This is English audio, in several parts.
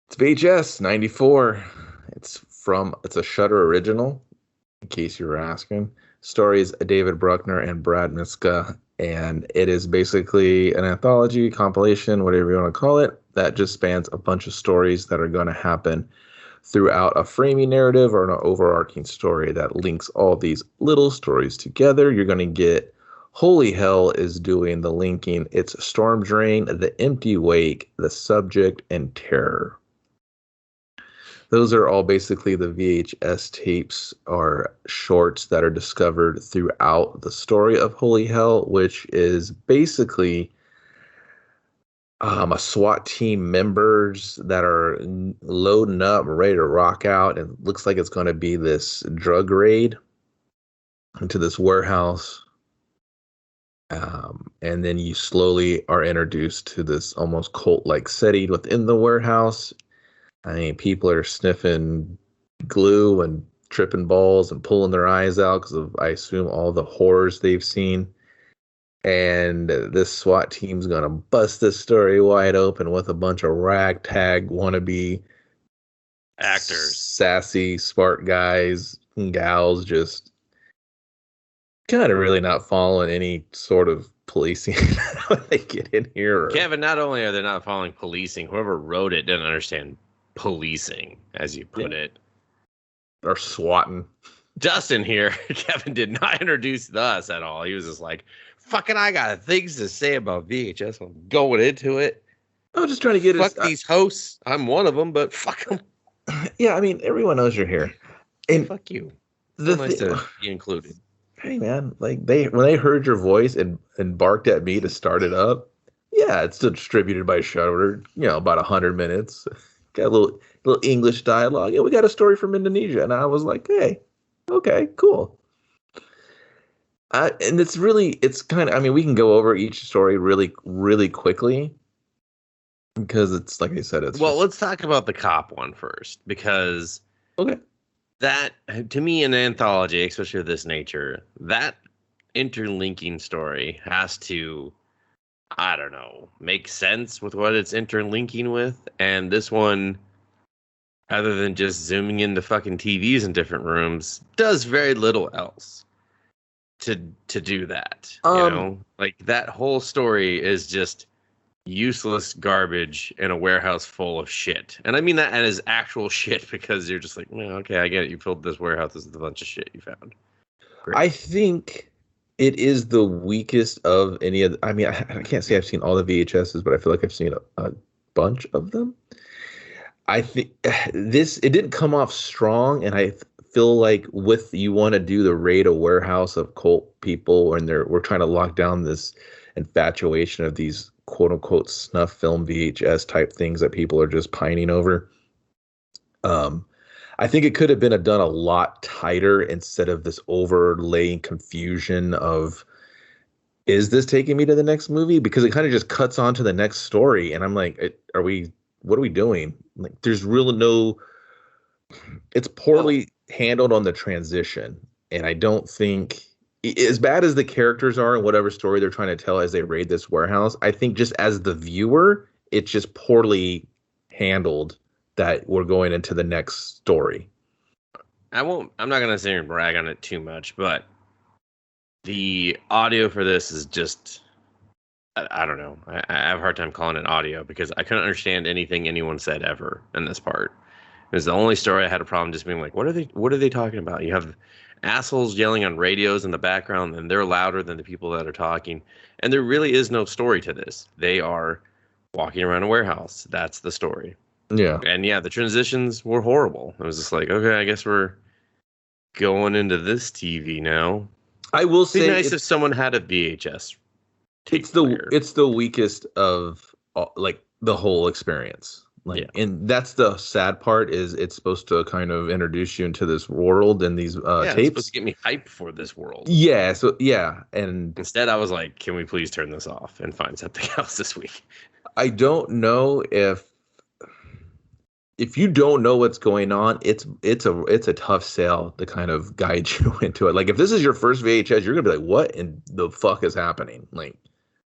It's VHS 94. It's a Shudder original, in case you were asking. Stories David Bruckner and Brad Miska, and it is basically an anthology, compilation, whatever you want to call it, that just spans a bunch of stories that are going to happen throughout a framing narrative or an overarching story that links all these little stories together. You're going to get Holy Hell is doing the linking. It's Storm Drain, The Empty Wake, The Subject, and Terror. Those are all basically the VHS tapes or shorts that are discovered throughout the story of Holy Hell, which is basically a SWAT team members that are loading up, ready to rock out, and it looks like it's going to be this drug raid into this warehouse. And then you slowly are introduced to this almost cult-like setting within the warehouse. I mean, people are sniffing glue and tripping balls and pulling their eyes out because of, I assume, all the horrors they've seen. And this SWAT team's going to bust this story wide open with a bunch of ragtag wannabe actors, sassy, smart guys and gals, just kind of really not following any sort of policing when they get in here. Kevin, not only are they not following policing, whoever wrote it didn't understand policing, as you put it. Or swatting. Dustin here, Kevin did not introduce us at all. He was just like, fucking, I got things to say about VHS. I'm going into it. I was just trying to get fuck these hosts. I'm one of them, but fuck them. Yeah, I mean, everyone knows you're here. And fuck you. It's nice to be included. Hey, man, like when they heard your voice and barked at me to start it up, yeah, it's distributed by Shudder, about 100 minutes. Got a little English dialogue. Yeah, we got a story from Indonesia. And I was like, hey, okay, cool. And it's kind of, I mean, we can go over each story really, really quickly because it's, like I said, let's talk about the cop one first, because that, to me, an anthology, especially of this nature, that interlinking story has to, I don't know, make sense with what it's interlinking with. And this one, other than just zooming into fucking TVs in different rooms, does very little else to do that. Like that whole story is just useless garbage in a warehouse full of shit. And I mean that as actual shit, because you're just like, well, okay, I get it. You filled this warehouse with a bunch of shit you found. Great. I think it is the weakest of any of I mean, I can't say I've seen all the VHSs, but I feel like I've seen a bunch of them. I think it didn't come off strong, and I feel like you want to do the raid a warehouse of cult people, and we're trying to lock down this infatuation of these quote unquote snuff film VHS type things that people are just pining over. I think it could have been done a lot tighter instead of this overlaying confusion of, is this taking me to the next movie? Because it kind of just cuts on to the next story. And I'm like, what are we doing? Like, there's really it's poorly handled on the transition. And I don't think, as bad as the characters are and whatever story they're trying to tell as they raid this warehouse, I think just as the viewer, it's just poorly handled that we're going into the next story. I'm not going to sit here and brag on it too much, but the audio for this is just, I don't know. I have a hard time calling it audio because I couldn't understand anything anyone said ever in this part. It was the only story I had a problem just being like, what are they talking about? You have assholes yelling on radios in the background, and they're louder than the people that are talking. And there really is no story to this. They are walking around a warehouse. That's the story. Yeah. And yeah, the transitions were horrible. It was just like, okay, I guess we're going into this TV now. I will say, it'd be nice if someone had a VHS tape player. It's the weakest of like the whole experience. Like, yeah. And that's the sad part, is it's supposed to kind of introduce you into this world and these tapes. It's supposed to get me hyped for this world. Yeah. So yeah, and instead I was like, can we please turn this off and find something else this week? I don't know if you don't know what's going on, it's a tough sell to kind of guide you into it. Like, if this is your first VHS, you're gonna be like, what in the fuck is happening? Like,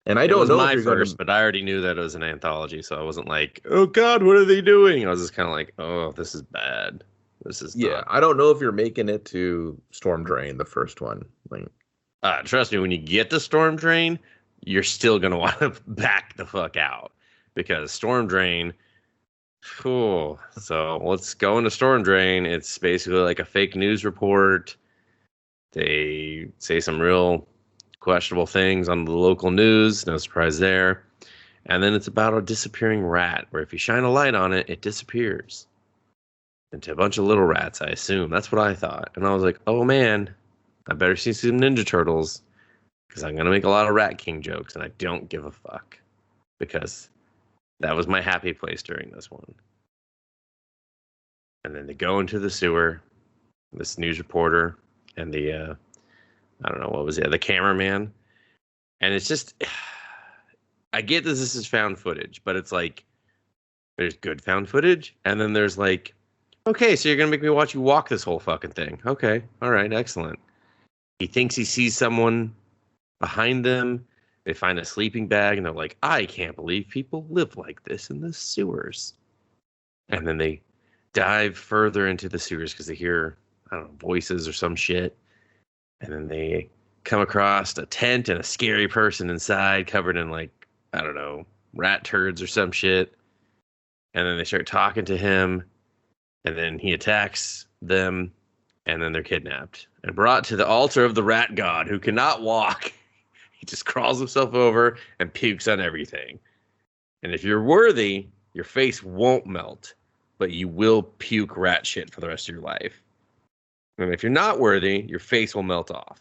And I It don't was know if my you're going first, to. but I already knew that it was an anthology, so I wasn't like, "Oh God, what are they doing?" I was just kind of like, "Oh, this is bad. This is Yeah, not." I don't know if you're making it to Storm Drain, the first one. Like, Trust me, when you get to Storm Drain, you're still gonna want to back the fuck out because Storm Drain. Cool. So let's go into Storm Drain. It's basically like a fake news report. They say some real questionable things on the local news. No surprise there. And then it's about a disappearing rat, where if you shine a light on it, it disappears into a bunch of little rats, I assume. That's what I thought. And I was like, oh man, I better see some Ninja Turtles because I'm going to make a lot of Rat King jokes, and I don't give a fuck because that was my happy place during this one. And then they go into the sewer, this news reporter and the, I don't know, what was it, the cameraman. And it's just, I get this is found footage, but it's like, there's good found footage, and then there's like, okay, so you're gonna make me watch you walk this whole fucking thing. Okay, all right, excellent. He thinks he sees someone behind them. They find a sleeping bag, and they're like, I can't believe people live like this in the sewers. And then they dive further into the sewers because they hear, I don't know, voices or some shit. And then they come across a tent and a scary person inside covered in like, I don't know, rat turds or some shit. And then they start talking to him, and then he attacks them, and then they're kidnapped and brought to the altar of the rat god who cannot walk. He just crawls himself over and pukes on everything. And if you're worthy, your face won't melt, but you will puke rat shit for the rest of your life. And if you're not worthy, your face will melt off.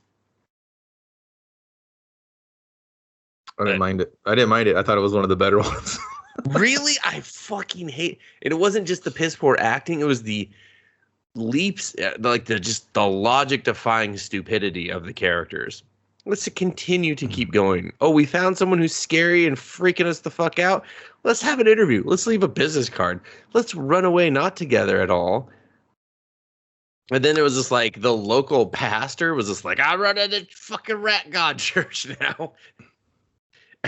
I didn't mind it. I didn't mind it. I thought it was one of the better ones. Really? I fucking hate it. It wasn't just the piss poor acting, it was the leaps, like the logic defying stupidity of the characters. Let's continue to keep going. Oh, we found someone who's scary and freaking us the fuck out. Let's have an interview. Let's leave a business card. Let's run away not together at all. And then it was just like the local pastor was just like, I run to the fucking rat god church now.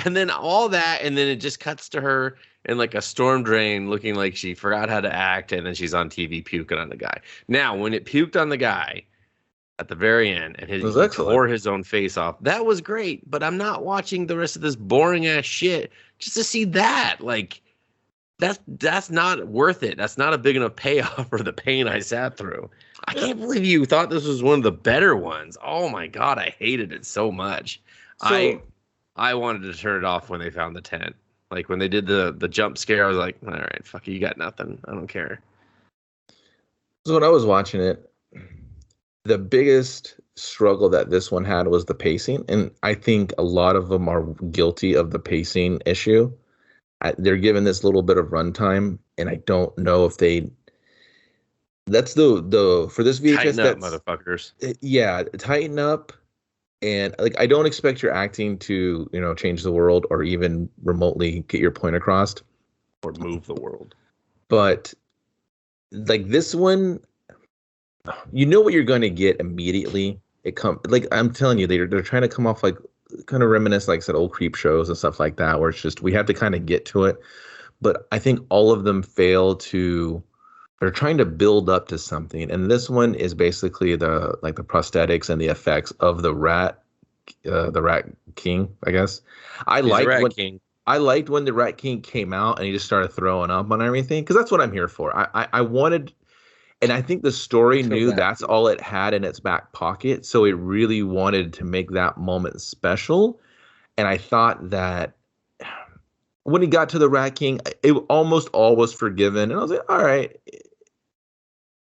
And then all that, and then it just cuts to her in like a storm drain looking like she forgot how to act, and then she's on TV puking on the guy. Now, when it puked on the guy at the very end and he tore his own face off, that was great, but I'm not watching the rest of this boring ass shit just to see that. Like, that's not worth it. That's not a big enough payoff for the pain I sat through. I can't believe you thought this was one of the better ones. Oh my God, I hated it so much. I wanted to turn it off when they found the tent. Like when they did the jump scare, I was like, all right, fuck you, got nothing. I don't care. So when I was watching it, the biggest struggle that this one had was the pacing. And I think a lot of them are guilty of the pacing issue. They're given this little bit of runtime, and I don't know if they. That's the for this VHS. Tighten up, motherfuckers. Yeah, tighten up. And like, I don't expect your acting to, change the world or even remotely get your point across or move the world. But like this one, you know what you're going to get immediately. Like I'm telling you, they're trying to come off like kind of reminisce like said old creep shows and stuff like that, where it's just we have to kind of get to it. But I think all of them fail to. They're trying to build up to something, and this one is basically the prosthetics and the effects of the rat king. I guess I liked when the rat king came out and he just started throwing up on everything, because that's what I'm here for. I wanted, and I think the story knew that's all it had in its back pocket, so it really wanted to make that moment special. And I thought that when he got to the Rat King, it almost all was forgiven, and I was like, all right.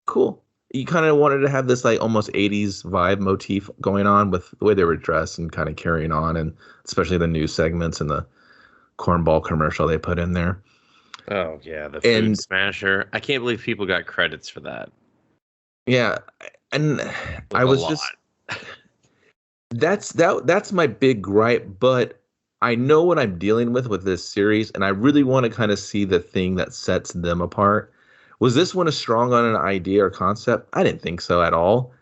Cool. You kind of wanted to have this like almost 80s vibe motif going on with the way they were dressed and kind of carrying on, and especially the news segments and the cornball commercial they put in there. Oh yeah, the food smasher. I can't believe people got credits for that. Yeah, and I was just that's my big gripe, but I know what I'm dealing with this series, and I really want to kind of see the thing that sets them apart. Was this one as strong on an idea or concept? I didn't think so at all.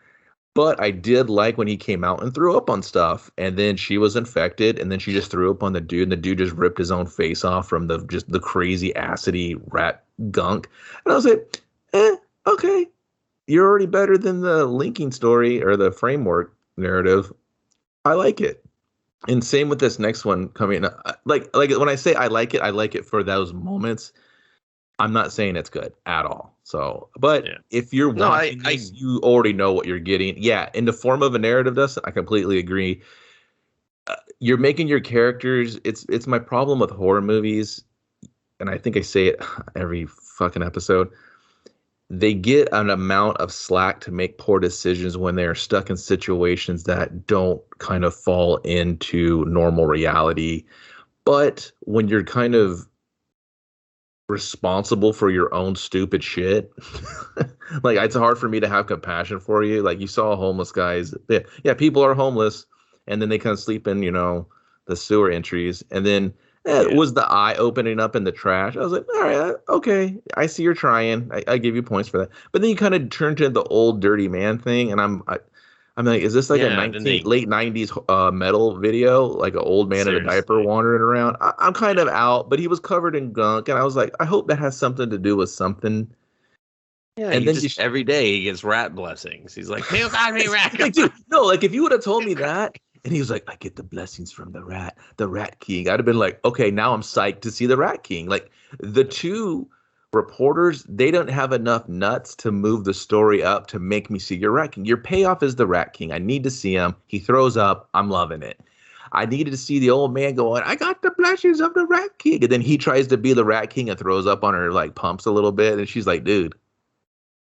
But I did like when he came out and threw up on stuff, and then she was infected, and then she just threw up on the dude, and the dude just ripped his own face off from the crazy acidy rat gunk. And I was like, okay, you're already better than the linking story or the framework narrative. I like it. And same with this next one coming. Like when I say I like it for those moments. I'm not saying it's good at all. So, but if you're watching this, you already know what you're getting. Yeah, in the form of a narrative, Dustin, I completely agree. You're making your characters. It's my problem with horror movies, and I think I say it every fucking episode. They get an amount of slack to make poor decisions when they're stuck in situations that don't kind of fall into normal reality. But when you're kind of responsible for your own stupid shit, like it's hard for me to have compassion for you. Like you saw homeless guys. Yeah, people are homeless, and then they kind of sleep in, the sewer entries, and then it was the eye opening up in the trash. I was like, all right, okay, I see you're trying. I give you points for that. But then you kind of turn to the old dirty man thing, and I'm like, is this like a late 90s metal video, like an old man in a diaper wandering around? I'm kind of out, but he was covered in gunk, and I was like, I hope that has something to do with something. Yeah, and then every day he gets rat blessings. He's like, "You got me rat." Like, dude, no, like if you would have told me that, and he was like, I get the blessings from the Rat King, I'd have been like, okay, now I'm psyched to see the Rat King. Like the two reporters, they don't have enough nuts to move the story up to make me see your Rat King. Your payoff is the Rat King. I need to see him. He throws up. I'm loving it. I needed to see the old man going, I got the blessings of the Rat King. And then he tries to be the Rat King and throws up on her, like pumps a little bit. And she's like, dude.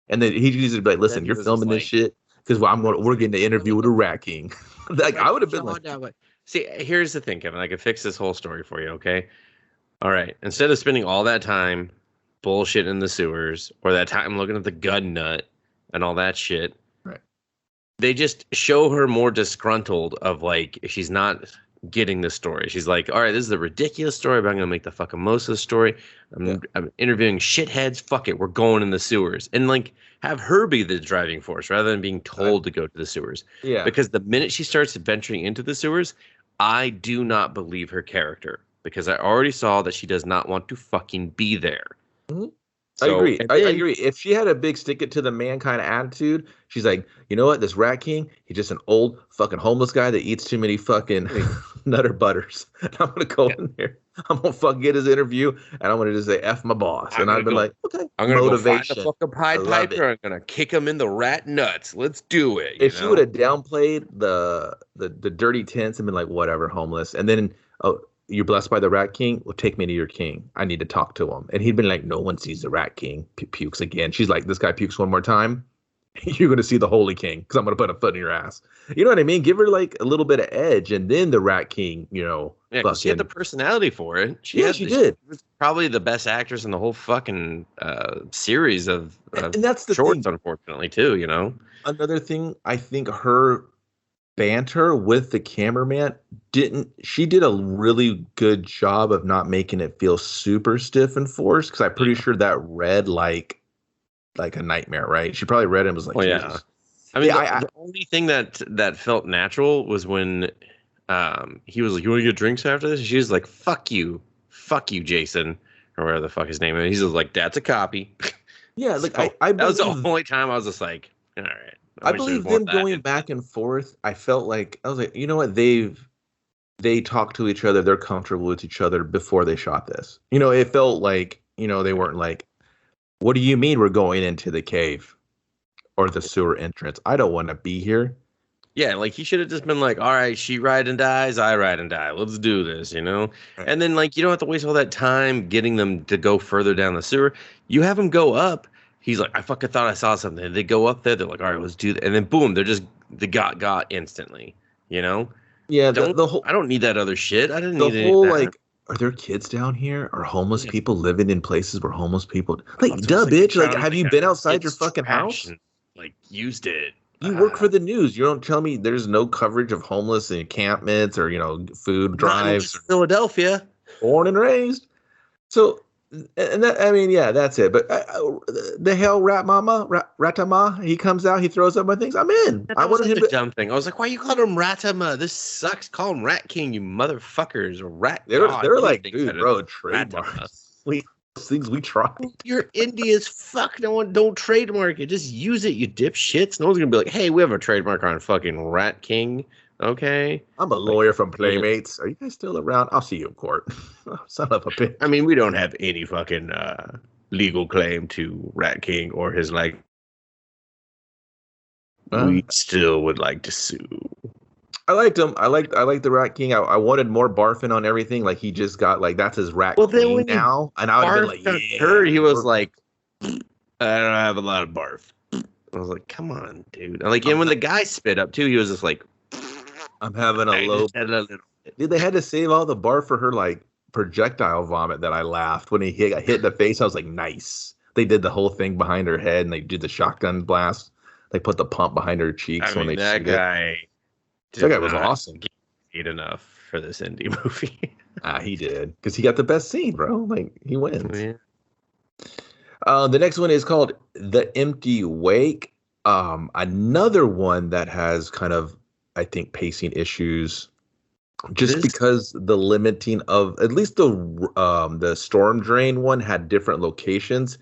And then he used to be like, listen, you're filming this shit because we're getting the interview with the Rat King. Like I would have been like, see, here's the thing, Kevin. I could fix this whole story for you, okay? All right. Instead of spending all that time bullshit in the sewers or that time looking at the gun nut and all that shit, right? They just show her more disgruntled of like she's not getting the story. She's like, all right, this is a ridiculous story, but I'm gonna make the fucking most of the story. I'm interviewing shitheads. Fuck it, we're going in the sewers, and like have her be the driving force rather than being told to go to the sewers. Yeah. Because the minute she starts venturing into the sewers, I do not believe her character because I already saw that she does not want to fucking be there. Mm-hmm. So, I agree. I agree. If she had a big stick it to the man kind of attitude, she's like, you know what? This Rat King, he's just an old fucking homeless guy that eats too many fucking Nutter Butters. And I'm gonna go in there. I'm gonna fucking get his interview, and I'm gonna just say F my boss. And I've been like, okay, I'm gonna motivation. Go find the fucking Pied Piper. I'm gonna kick him in the rat nuts. Let's do it. If she would have downplayed the dirty tints and been like, whatever, homeless, and then you're blessed by the Rat King? Well, take me to your king. I need to talk to him. And he'd been like, no one sees the Rat King. Pukes again. She's like, this guy pukes one more time. You're going to see the Holy King because I'm going to put a foot in your ass. You know what I mean? Give her like a little bit of edge. And then the Rat King, Yeah, because she had the personality for it. She did. She was probably the best actress in the whole fucking series of and that's the shorts, thing. Unfortunately, too, Another thing, I think her banter with the cameraman did a really good job of not making it feel super stiff and forced, because I'm pretty sure that read like a nightmare, right? She probably read it and was like, yeah. I mean, the only thing that felt natural was when he was like, you want to get drinks after this? And she was like, fuck you, Jason, or whatever the fuck his name is. He's like, that's a copy. Yeah, like so that was the only time I was just like, all right. I believe them going back and forth. I felt like I was like, you know what? They talk to each other. They're comfortable with each other before they shot this. It felt like, they weren't like, what do you mean we're going into the cave or the sewer entrance? I don't want to be here. Yeah, like he should have just been like, all right, she ride and dies, I ride and die. Let's do this, Right. And then like you don't have to waste all that time getting them to go further down the sewer. You have them go up. He's like, I fucking thought I saw something. They go up there. They're like, all right, let's do that. And then boom, they got instantly, Yeah, the whole. I don't need that other shit. I didn't need the whole like. Are there kids down here? Are homeless people living in places where homeless people? Like, duh, bitch. Like, have you been outside your fucking house? Like, used it. You work for the news. You don't tell me there's no coverage of homeless encampments or food drives. Philadelphia. Born and raised. So And that, I mean, yeah, that's it. But the hell, Ratama, he comes out, he throws up my things. I'm in. That I was wanted such him a to. dumb thing. I was like, why you call him Ratama? This sucks. Call him Rat King, you motherfuckers, or Rat They God. were like, Anything dude, better bro, than Ratama. trademarks. We things we tried. You're indie as fuck. No one don't trademark it. Just use it, you dipshits. No one's gonna be like, hey, we have a trademark on fucking Rat King. Okay. I'm a Like, lawyer from yeah. Playmates. Are you guys still around? I'll see you in court. Son of a bitch. I mean, we don't have any fucking legal claim to Rat King or his like. We still would like to sue. I liked him. I liked the Rat King. I wanted more barfing on everything. Like he just got like that's his Rat King now. And I would have been like, yeah. He was like, I don't have a lot of barf. I was like, come on, dude. Like, and when the guy spit up too, he was just like, I'm having a low. Dude, they had to save all the barf for her like projectile vomit that I laughed when he got hit in the face. I was like, nice. They did the whole thing behind her head and they did the shotgun blast. They put the pump behind her cheeks when they that guy. That guy was awesome. Get enough for this indie movie. He did because he got the best scene, bro. Like he wins. Yeah. The next one is called The Empty Wake. Another one that has kind of, I think, pacing issues. Just because the limiting of at least the Storm Drain one had different locations.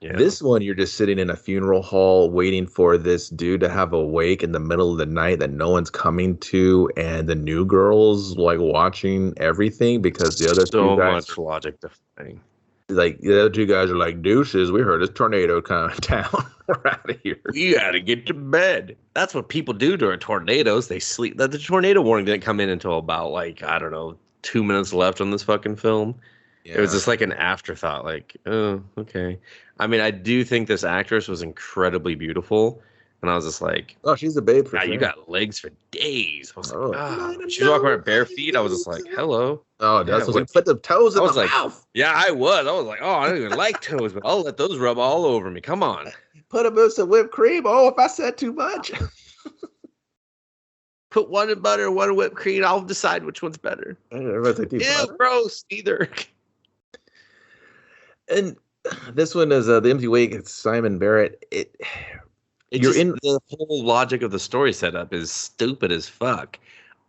Yeah. This one, you're just sitting in a funeral hall waiting for this dude to have a wake in the middle of the night that no one's coming to, and the new girl's like watching everything because the other two guys much logic defying. Like the other two guys are like, deuces, we heard this tornado coming down. We're out of here. We gotta get to bed. That's what people do during tornadoes. They sleep. The tornado warning didn't come in until about like, I don't know, 2 minutes left on this fucking film. Yeah. It was just like an afterthought, like, oh, okay. I mean, I do think this actress was incredibly beautiful, and I was just like, oh, she's a babe for sure. You got legs for days. I was like, she's walking around bare feet. I was just like, hello. Oh, that's what put the toes in the mouth. Yeah, I was. I was like, oh, I don't even like toes, but I'll let those rub all over me. Come on. Put them in some whipped cream. Oh, if I said too much. Put one in butter, one in whipped cream. I'll decide which one's better. Ew, gross. Either. And this one is The Empty Wake. It's Simon Barrett. The whole logic of the story setup is stupid as fuck.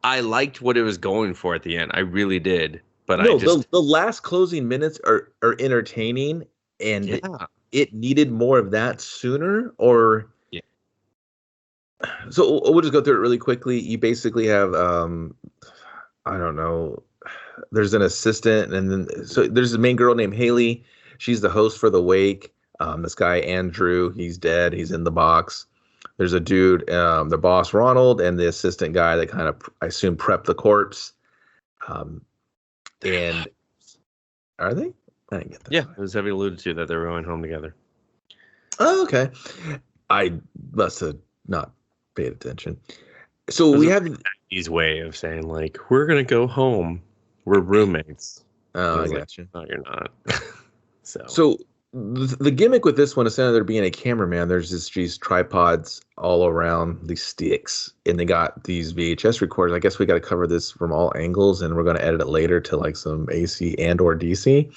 I liked what it was going for at the end. I really did. But the last closing minutes are entertaining, and it needed more of that sooner. Or so we'll just go through it really quickly. You basically have I don't know. There's an assistant, and then so there's a main girl named Haley. She's the host for the wake. This guy, Andrew, he's dead. He's in the box. There's a dude, the boss, Ronald, and the assistant guy that kind of, I assume, prepped the corpse. And are they? I didn't get that. Yeah, it was heavily alluded to that they were going home together. Oh, okay. I must have not paid attention. So we have his way of saying, like, we're going to go home. We're roommates. Oh, I got you. No, you're not. So the gimmick with this one, instead of there being a cameraman, there's these tripods all around these sticks, and they got these VHS recorders. I guess we got to cover this from all angles, and we're going to edit it later to like some AC and or DC.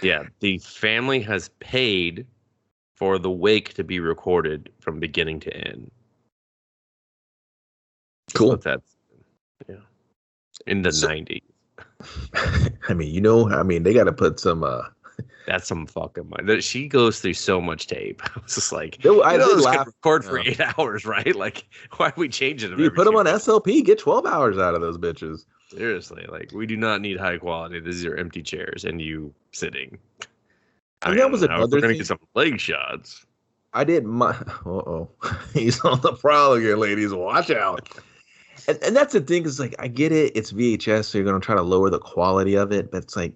Yeah, the family has paid for the wake to be recorded from beginning to end. Cool. That's in the 90s. I mean, they got to put some. That's some fucking money. She goes through so much tape. I was just like, I did laugh. Record for 8 hours, right? Like, why are we changing them? You put them on SLP, get 12 hours out of those bitches. Seriously, like, we do not need high quality. These are empty chairs and you sitting. That was another thing. We're gonna get some leg shots. I did my. He's on the prowl again, ladies. Watch out. And that's the thing, is like, I get it. It's VHS, so you're gonna try to lower the quality of it, but it's like,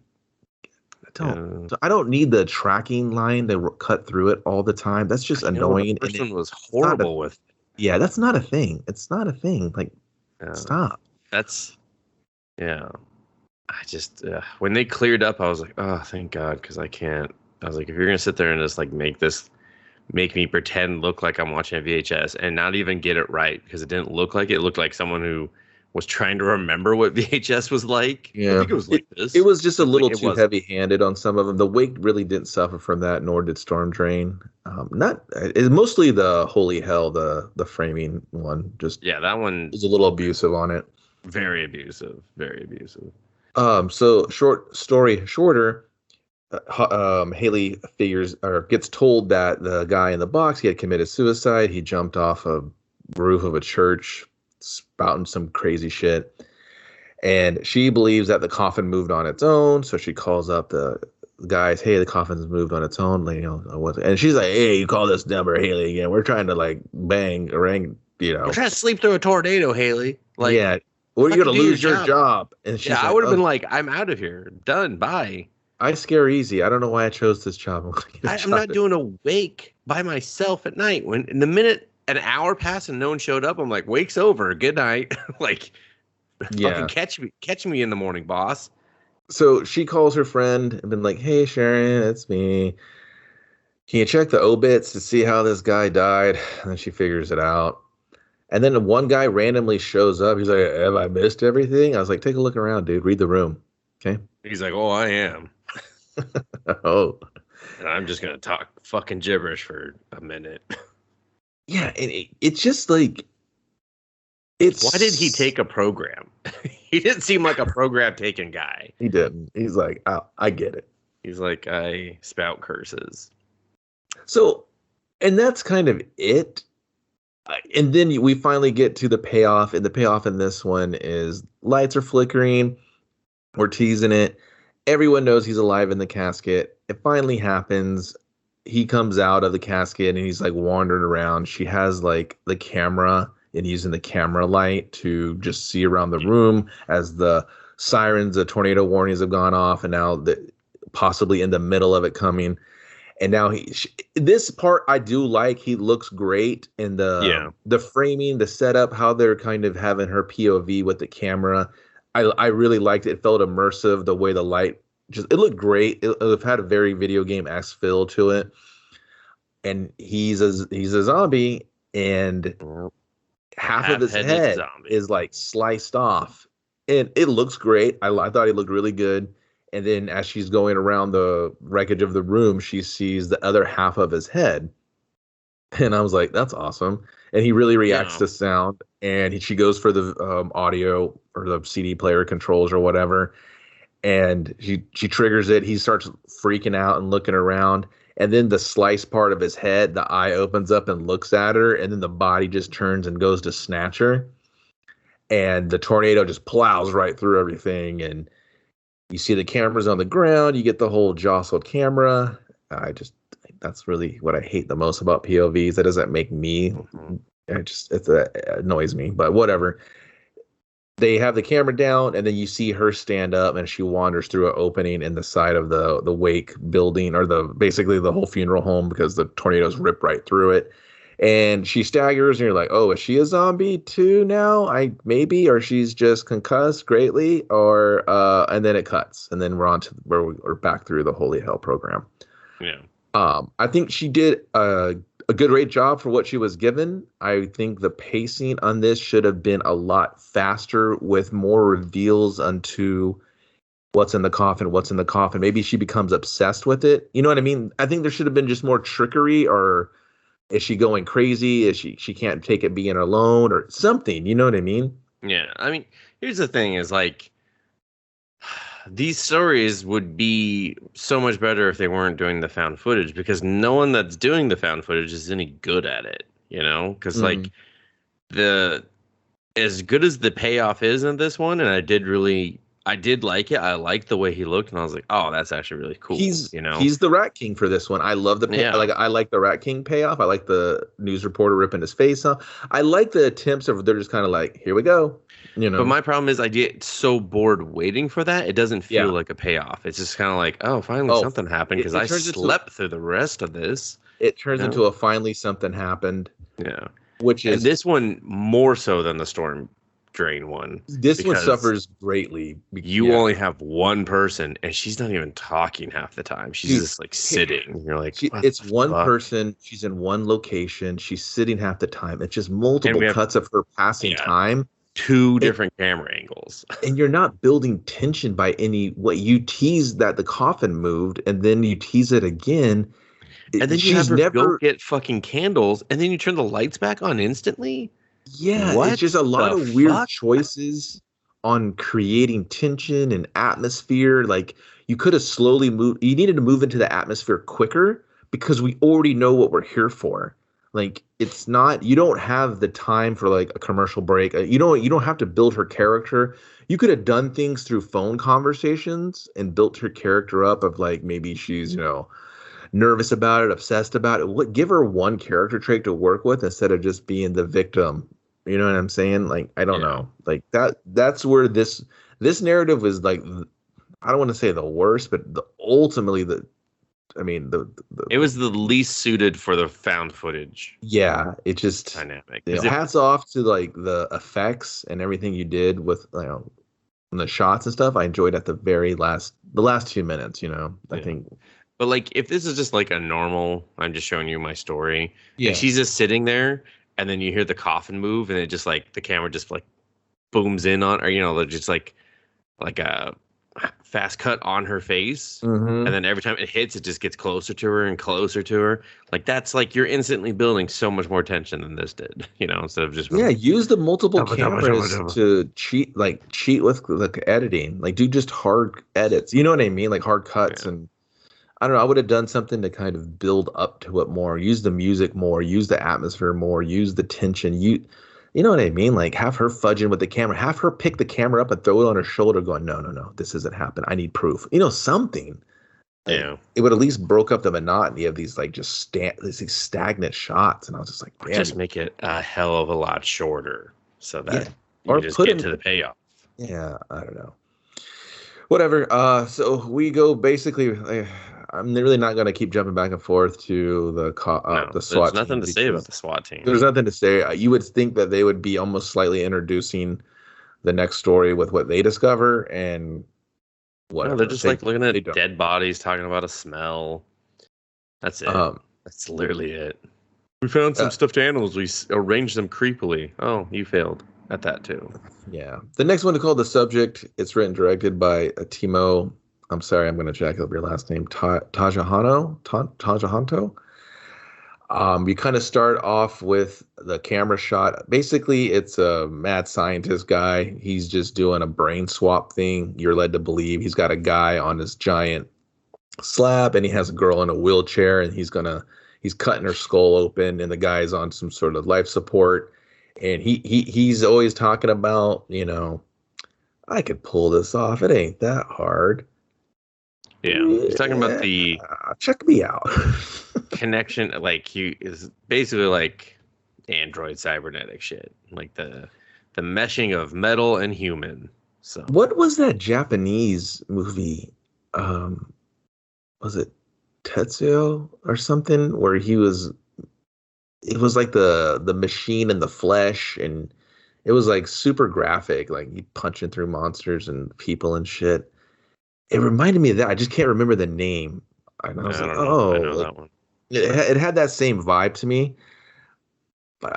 I don't need the tracking line to cut through it all the time. That's just annoying. The person was horrible with. Yeah, that's not a thing. It's not a thing. Like, stop. That's. Yeah. I just when they cleared up, I was like, oh, thank God, because I can't. I was like, if you're gonna sit there and just like make me pretend look like I'm watching a VHS and not even get it right because it didn't look like it. It looked like someone who was trying to remember what VHS was like. Yeah, I think it was like this. It was just a little It too heavy-handed on some of them. The Wake really didn't suffer from that, nor did Storm Drain. Not it's mostly the Holy Hell, the framing one. Just that one was a little abusive on it. Very abusive. Very abusive. So shorter. Haley figures or gets told that the guy in the box, he had committed suicide. He jumped off a roof of a church, spouting some crazy shit. And she believes that the coffin moved on its own. So she calls up the guys, hey, the coffin's moved on its own. Like, and she's like, hey, you call this number, Haley, again. We're trying to like bang, ring, We're trying to sleep through a tornado, Haley. Like, yeah. Or you're going to lose your job. And she's I would have been like, I'm out of here. Done. Bye. I scare easy. I don't know why I chose this job. I'm not doing a wake by myself at night. When in the minute an hour passed and no one showed up, I'm like, wake's over. Good night. Like, fucking catch me in the morning, boss. So she calls her friend and been like, hey, Sharon, it's me. Can you check the obits to see how this guy died? And then she figures it out. And then one guy randomly shows up. He's like, have I missed everything? I was like, take a look around, dude. Read the room. Okay. He's like, oh, I am. Oh. And I'm just going to talk fucking gibberish for a minute. Yeah. And it's just like, why did he take a program? He didn't seem like a program taking guy. He didn't. He's like, oh, I get it. He's like, I spout curses. So, and that's kind of it. And then we finally get to the payoff. And the payoff in this one is lights are flickering. We're teasing it. Everyone knows he's alive in the casket. It finally happens. He comes out of the casket and he's like wandering around. She has like the camera and using the camera light to just see around the room as the sirens, the tornado warnings have gone off, and now possibly in the middle of it coming. And now this part I do like. He looks great in the framing, the setup, how they're kind of having her POV with the camera. I really liked it. It felt immersive. The way the light it looked great. It had a very video game-esque feel to it. And he's a zombie, and half of his head is like sliced off, and it looks great. I thought he looked really good. And then as she's going around the wreckage of the room, she sees the other half of his head, and I was like, that's awesome. And he really reacts to sound, and she goes for the audio or the CD player controls or whatever, and she triggers it. He starts freaking out and looking around, and then the sliced part of his head, the eye opens up and looks at her, and then the body just turns and goes to snatch her, and the tornado just plows right through everything, and you see the cameras on the ground. You get the whole jostled camera. That's really what I hate the most about POVs. That doesn't make me. It annoys me, but whatever. They have the camera down, and then you see her stand up, and she wanders through an opening in the side of the wake building, or basically the whole funeral home, because the tornadoes rip right through it. And she staggers, and you're like, oh, is she a zombie too now? Maybe, or she's just concussed greatly, or and then it cuts, and then we're back through the Holy Hell program. Yeah. I think she did a great job for what she was given. I think the pacing on this should have been a lot faster, with more reveals onto what's in the coffin. Maybe she becomes obsessed with it. You know what I mean? I think there should have been just more trickery, or is she going crazy? Is she can't take it being alone or something? You know what I mean? Yeah. I mean, here's the thing is like, these stories would be so much better if they weren't doing the found footage, because no one that's doing the found footage is any good at it, because like as good as the payoff is in this one, and I did like it. I liked the way he looked, and I was like, oh, that's actually really cool. He's the Rat King for this one. I love the I like the Rat King payoff. I like the news reporter ripping his face off. I like the attempts of they're just kind of like, here we go. But my problem is I get so bored waiting for that. It doesn't feel like a payoff. It's just kind of like, oh, finally something happened, because I slept through the rest of this. It turns into a finally something happened. Yeah. And this one more so than the Storm Drain one. This one suffers greatly. You only have one person, and she's not even talking half the time. She's just like sitting. You're like, it's one person. She's in one location. She's sitting half the time. It's just multiple cuts of her passing time. two different camera angles. And you're not building tension by what you tease that the coffin moved, and then you tease it again. And then you She's have her go never. get fucking candles, and then you turn the lights back on instantly. Yeah, it's What just a lot the of weird fuck? choices on creating tension and atmosphere. Like you could have slowly moved. You needed to move into the atmosphere quicker because we already know what we're here for. Like it's not. You don't have the time for like a commercial break. You don't have to build her character. You could have done things through phone conversations and built her character up of like maybe she's nervous about it, obsessed about it. What give her one character trait to work with instead of just being the victim. You know what I'm saying? Like I don't know. Like that's where this narrative is like I don't want to say the worst, but ultimately it was the least suited for the found footage. Yeah, it just dynamic. Hats off to like the effects and everything you did with the shots and stuff. I enjoyed at the last 2 minutes. I think. But like, if this is just like a normal, I'm just showing you my story. Yeah. And she's just sitting there, and then you hear the coffin move, and it just like the camera just like booms in on, or just like a fast cut on her face, and then every time it hits, it just gets closer to her and closer to her. Like that's like you're instantly building so much more tension than this did. Instead of just use the multiple cameras to cheat with the editing. Like do just hard edits. You know what I mean? Like hard cuts and. I don't know. I would have done something to kind of build up to it more. Use the music more. Use the atmosphere more. Use the tension. You know what I mean? Like have her fudging with the camera. Have her pick the camera up and throw it on her shoulder, going, "No, this isn't happening. I need proof." Something. Yeah. It would at least broke up the monotony of these like just these stagnant shots, and I was just like, "Damn." Just make it a hell of a lot shorter so that or you just get to the payoff. Yeah, I don't know. Whatever. So we go basically. I'm really not going to keep jumping back and forth to the SWAT. There's nothing to say about the SWAT team. There's nothing to say. You would think that they would be almost slightly introducing the next story with what they discover and what. No, they're just like looking at dead bodies, talking about a smell. That's it. That's literally it. We found some stuffed animals. We arranged them creepily. Oh, you failed at that too. Yeah. The next one is called The Subject. It's written and directed by Timo. I'm sorry, I'm going to jack up your last name. Tajahanto. You kind of start off with the camera shot. Basically, it's a mad scientist guy. He's just doing a brain swap thing. You're led to believe he's got a guy on this giant slab, and he has a girl in a wheelchair, and he's cutting her skull open, and the guy's on some sort of life support, and he's always talking about, I could pull this off. It ain't that hard. Yeah, he's talking about the check me out connection. Like he is basically like android cybernetic shit, like the meshing of metal and human. So what was that Japanese movie? Was it Tetsuo or something where it was like the machine and the flesh, and it was like super graphic, like you punching through monsters and people and shit. It reminded me of that. I just can't remember the name. And I was like, oh, I know that one. It had that same vibe to me. But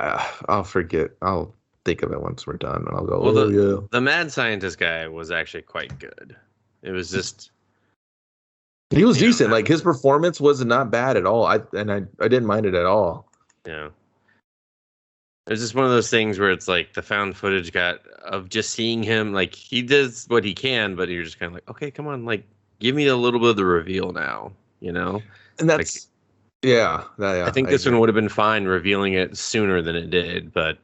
I'll forget. I'll think of it once we're done, and I'll go, The mad scientist guy was actually quite good. It was just... He was decent. Like, his performance was not bad at all. I didn't mind it at all. Yeah. It's just one of those things where it's like the found footage of just seeing him, like he does what he can, but you're just kind of like, okay, come on, like give me a little bit of the reveal now, And that's, I think this one would have been fine revealing it sooner than it did, but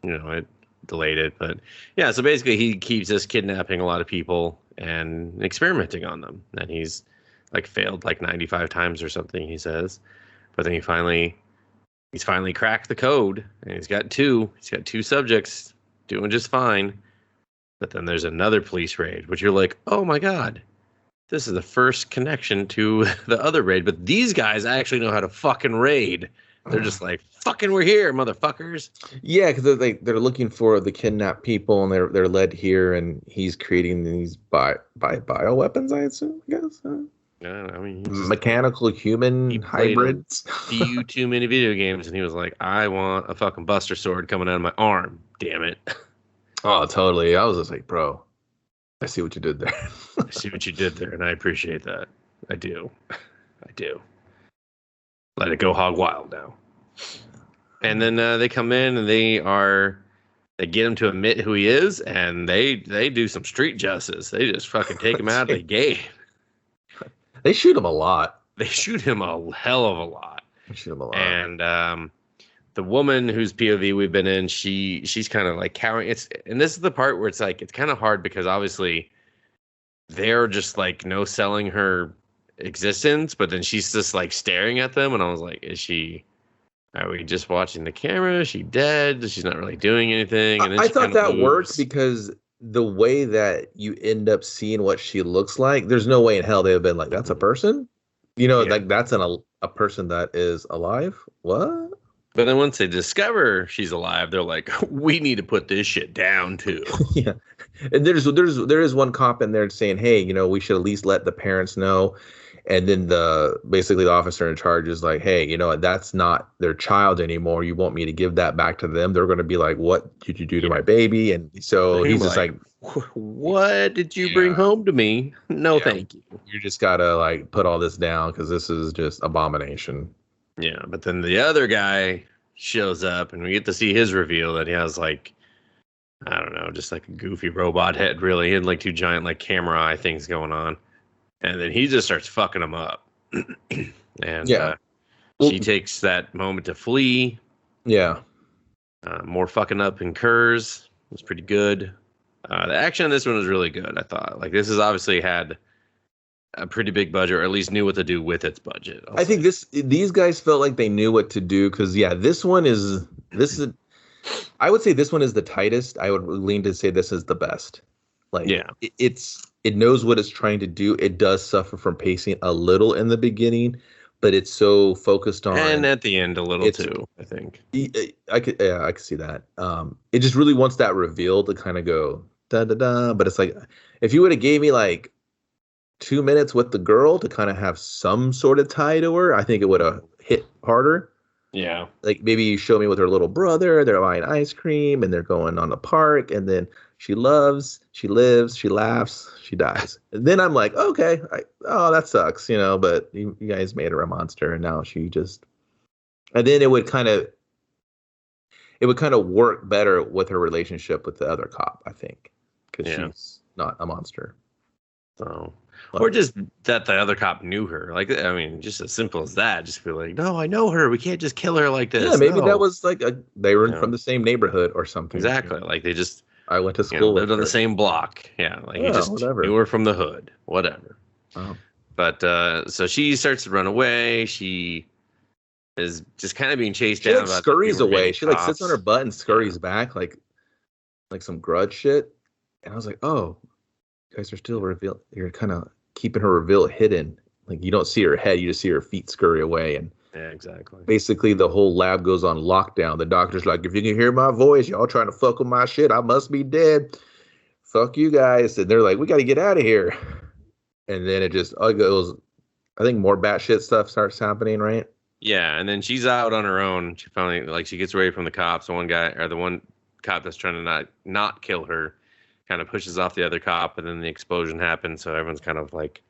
it delayed it. But yeah, so basically he keeps just kidnapping a lot of people and experimenting on them, and he's like failed like 95 times or something, he says, but then he's finally cracked the code, and he's got two subjects doing just fine. But then there's another police raid, which you're like, oh my God, this is the first connection to the other raid. But these guys actually know how to fucking raid. They're just like, fucking, we're here, motherfuckers. Yeah, because they're looking for the kidnapped people, and they're led here, and he's creating these bioweapons, I assume, I guess. I mean, mechanical human hybrids. Few too many video games, and he was like, I want a fucking Buster Sword coming out of my arm. Damn it. Oh, totally. I was just like, bro, I see what you did there. I see what you did there, and I appreciate that. I do. I do. Let it go hog wild now. And then they come in and they get him to admit who he is, and they do some street justice. They just fucking take him out of the game. They shoot him a lot. They shoot him a hell of a lot. They shoot him a lot. And the woman whose POV we've been in, she's kind of like cowering. And this is the part where it's like it's kind of hard because obviously they're just like no selling her existence, but then she's just like staring at them, and I was like, are we just watching the camera? Is she dead? She's not really doing anything. And then I thought that worked because the way that you end up seeing what she looks like, there's no way in hell they have been like, that's a person? Like that's a person that is alive? What? But then once they discover she's alive, they're like, we need to put this shit down too. Yeah. And there is one cop in there saying, hey, we should at least let the parents know. And then basically the officer in charge is like, hey, that's not their child anymore. You want me to give that back to them? They're going to be like, what did you do to my baby? And so he's just like, what did you bring home to me? No, thank you. You just got to like put all this down because this is just abomination. Yeah. But then the other guy shows up and we get to see his reveal that he has like, I don't know, just like a goofy robot head, really. He had like two giant like camera eye things going on. And then he just starts fucking them up. And she takes that moment to flee. Yeah. More fucking up occurs. It was pretty good. The action on this one was really good, I thought. Like, this has obviously had a pretty big budget, or at least knew what to do with its budget. I think these guys felt like they knew what to do because, this is I would say this one is the tightest. I would lean to say this is the best. Like, it knows what it's trying to do. It does suffer from pacing a little in the beginning, but it's so focused on, and at the end a little too. I think I could see that. It just really wants that reveal to kind of go da da da. But it's like if you would have gave me like 2 minutes with the girl to kind of have some sort of tie to her, I think it would have hit harder. Yeah, like maybe you show me with her little brother. They're buying ice cream and they're going on the park, and then she loves, she lives, she laughs, she dies. And then I'm like, okay, that sucks, but you guys made her a monster, and now she just. And then it would kind of work better with her relationship with the other cop, I think, because she's not a monster. So, or just that the other cop knew her. Like, I mean, just as simple as that. Just be like, no, I know her. We can't just kill her like this. Yeah, maybe that was like they were from the same neighborhood or something. Exactly. Like they just. I went to school. Lived on the same block. Yeah, like he just knew her from the hood. Whatever. Oh. But so she starts to run away. She is just kind of being chased down. Like scurries away. She like sits on her butt and scurries back like some grudge shit. And I was like, oh, you guys are still revealed. You're kind of keeping her reveal hidden. Like you don't see her head. You just see her feet scurry away. And yeah, exactly. Basically, the whole lab goes on lockdown. The doctor's like, if you can hear my voice, y'all trying to fuck with my shit, I must be dead. Fuck you guys. And they're like, we got to get out of here. And then it just goes, I think more batshit stuff starts happening, right? Yeah, and then she's out on her own. She finally, she gets away from the cops. The one cop that's trying to not kill her kind of pushes off the other cop, and then the explosion happens. So everyone's kind of like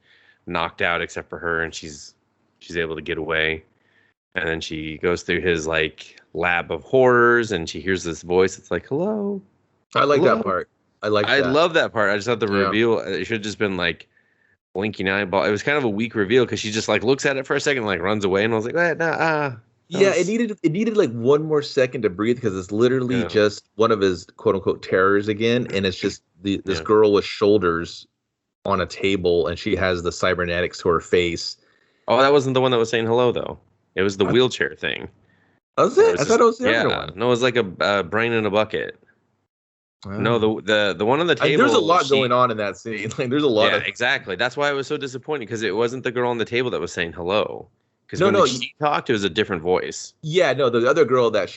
knocked out except for her, and she's able to get away. And then she goes through his like lab of horrors, and she hears this voice. It's like, hello. I like that part. I love that part. I just thought the reveal, it should have just been like blinking eyeball. It was kind of a weak reveal because she just like looks at it for a second and like runs away. And I was like, it needed like one more second to breathe because it's literally just one of his quote unquote terrors again. And it's just this girl with shoulders on a table, and she has the cybernetics to her face. Oh, that wasn't the one that was saying hello though. It was the wheelchair thing. Was it? I thought it was the other one. No, it was like a brain in a bucket. No, the one on the table. There's a lot going on in that scene. Like, there's a lot. Yeah, exactly. That's why I was so disappointed because it wasn't the girl on the table that was saying hello. Because when she talked, it was a different voice. Yeah, no, the other girl that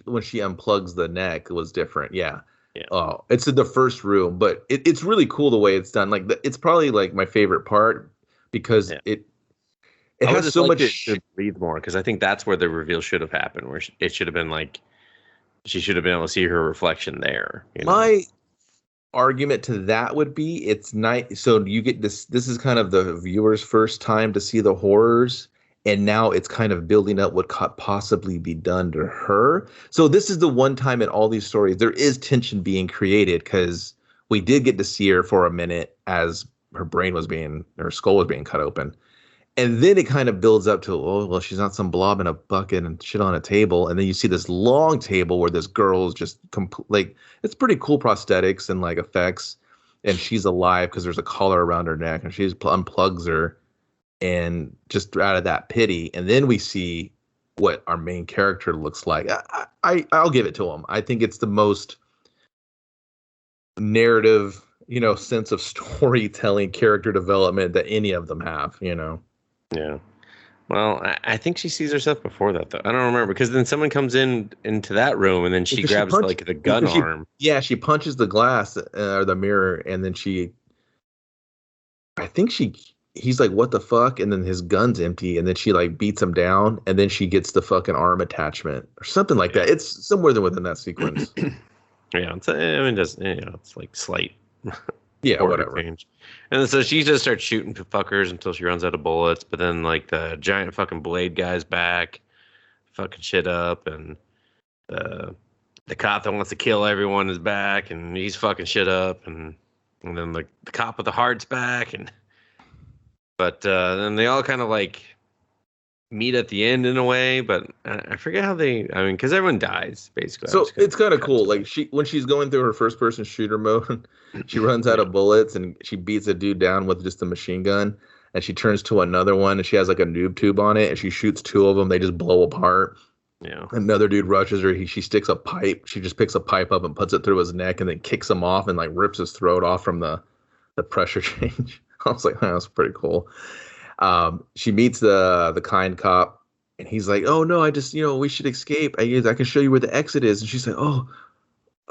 when she unplugs the neck was different. Yeah. Yeah. Oh, it's in the first room, but it's really cool the way it's done. Like it's probably like my favorite part because it has so much. It should breathe more because I think that's where the reveal should have happened. Where it should have been like she should have been able to see her reflection there. argument to that would be it's night. So you get this. This is kind of the viewer's first time to see the horrors, and now it's kind of building up what could possibly be done to her. So this is the one time in all these stories there is tension being created because we did get to see her for a minute as her skull was being cut open. And then it kind of builds up to, oh, well, she's not some blob in a bucket and shit on a table. And then you see this long table where this girl is just like, it's pretty cool prosthetics and like effects. And she's alive because there's a collar around her neck and she just unplugs her and just out of that pity. And then we see what our main character looks like. I'll give it to him. I think it's the most narrative, sense of storytelling, character development that any of them have, Yeah. Well, I think she sees herself before that, though. I don't remember, because then someone comes into that room, and then she grabs like the gun arm. Yeah, she punches the glass or the mirror, and then he's like, what the fuck? And then his gun's empty, and then she like beats him down, and then she gets the fucking arm attachment or something like that. It's somewhere within that sequence. Yeah, it's like slight. Yeah, whatever. Change. And so she just starts shooting fuckers until she runs out of bullets. But then, like, the giant fucking blade guy's back, fucking shit up, and the cop that wants to kill everyone is back, and he's fucking shit up, and then the cop with the heart's back, but then they all kind of like meet at the end in a way, but I forget how because everyone dies basically. So it's kind of cool. Like when she's going through her first person shooter mode, she runs out of bullets and she beats a dude down with just a machine gun, and she turns to another one and she has like a noob tube on it and she shoots two of them. They just blow apart. Yeah. Another dude rushes her. She sticks a pipe. She just picks a pipe up and puts it through his neck and then kicks him off and like rips his throat off from the pressure change. I was like, oh, that's pretty cool. She meets the kind cop, and he's like, "Oh no, I just we should escape. I can show you where the exit is." And she's like, "Oh,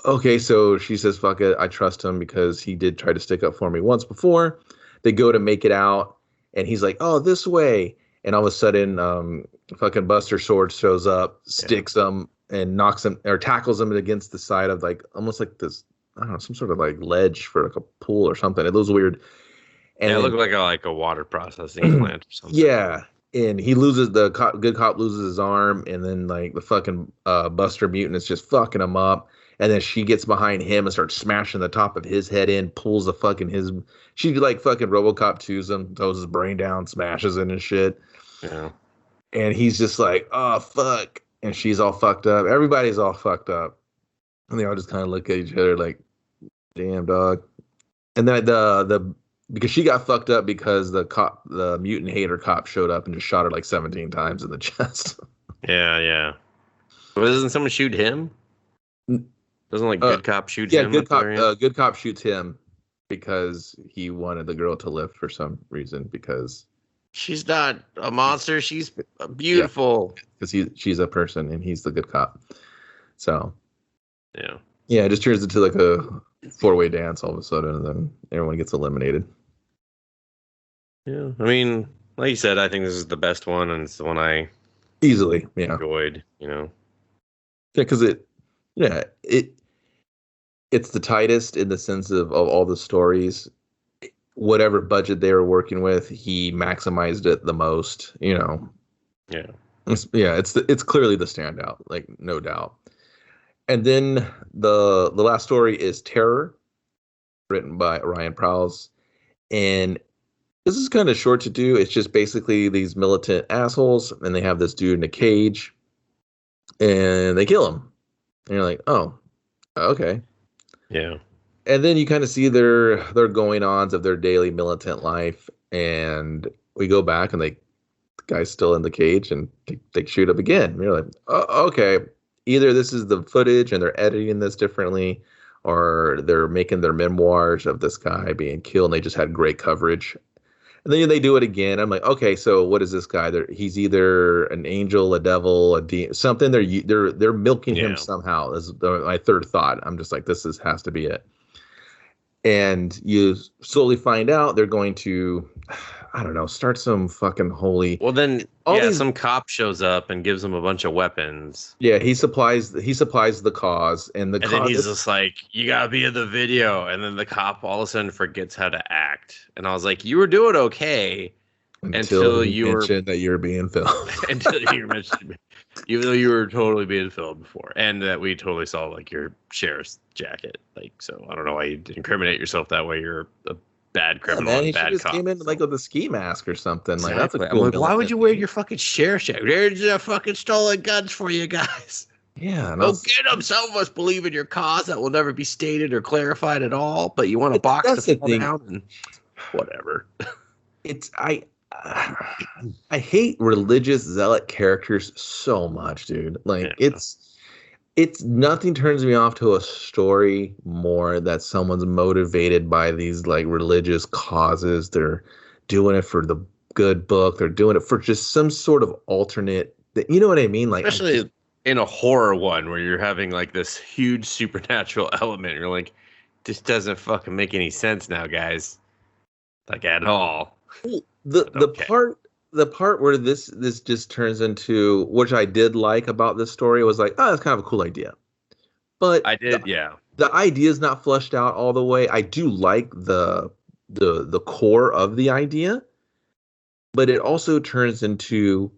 okay." So she says, "Fuck it, I trust him because he did try to stick up for me once before." They go to make it out, and he's like, "Oh, this way." And all of a sudden, fucking Buster Sword shows up, sticks him, and knocks him or tackles him against the side of like almost like this, I don't know, some sort of like ledge for like a pool or something. It looks weird. And it looked like a water processing plant or something. Yeah, and he loses good cop loses his arm, and then like the fucking Buster mutant is just fucking him up, and then she gets behind him and starts smashing the top of his head in, pulls the fucking she like fucking RoboCop 2's him, throws his brain down, smashes it and shit. Yeah, and he's just like, oh fuck, and she's all fucked up. Everybody's all fucked up, and they all just kind of look at each other like, damn dog. And then because she got fucked up because the mutant hater cop showed up and just shot her like 17 times in the chest. Yeah. But doesn't someone shoot him? Doesn't like good cop shoot him? Yeah, good cop shoots him because he wanted the girl to live for some reason because she's not a monster. She's beautiful. Because she's a person and he's the good cop. So yeah, it just turns into like a 4-way dance all of a sudden, and then everyone gets eliminated. Yeah, I mean, like you said, I think this is the best one, and it's the one I easily enjoyed. Yeah, because it's the tightest in the sense of all the stories. Whatever budget they were working with, he maximized it the most. Yeah, it's clearly the standout, like no doubt. And then the last story is Terror, written by Ryan Prowse, and this is kind of short to do. It's just basically these militant assholes, and they have this dude in a cage, and they kill him. And you're like, oh, okay. Yeah. And then you kind of see their going-ons of their daily militant life, and we go back, and the guy's still in the cage, and they shoot up again. And you're like, oh, okay. Either this is the footage, and they're editing this differently, or they're making their memoirs of this guy being killed, and they just had great coverage. And then they do it again. I'm like, okay, so what is this guy? He's either an angel, a devil, a demon, something. They're milking him somehow. Is my third thought. I'm just like, has to be it. And you slowly find out they're going to. I don't know, start some fucking holy. Well, then, All these, some cop shows up and gives him a bunch of weapons. yeah, he supplies the cause, and the And then cause. he's just like, you gotta be in the video. And then the cop all of a sudden forgets how to act. And I was like, you were doing okay until you you were mentioned that you're being filmed. until you mentioned, even though you were totally being filmed before, and that we totally saw like your sheriff's jacket. Like, so I don't know why you incriminate yourself that way. You're a bad criminal, man, he bad just cop. came in like with a ski mask or something. Exactly. Like that's a cool. I'm like, why would you wear militant your fucking sheriff's jacket? There's a fucking stolen guns for you guys. Yeah, Go get them. Some of us believe in your cause that will never be stated or clarified at all, but you want a box that's to the fall thing. down and whatever. It's I hate religious zealot characters so much, dude. Like it's nothing turns me off to a story more that someone's motivated by these like religious causes. They're doing it for the good book. They're doing it for just some sort of alternate. You know what I mean? Like especially in a horror one where you're having like this huge supernatural element. You're like, this doesn't fucking make any sense now, guys. Like at all. The part where this just turns into, which I did like about this story, was like, oh, that's kind of a cool idea. But I did, the idea is not fleshed out all the way. I do like the core of the idea, but it also turns into,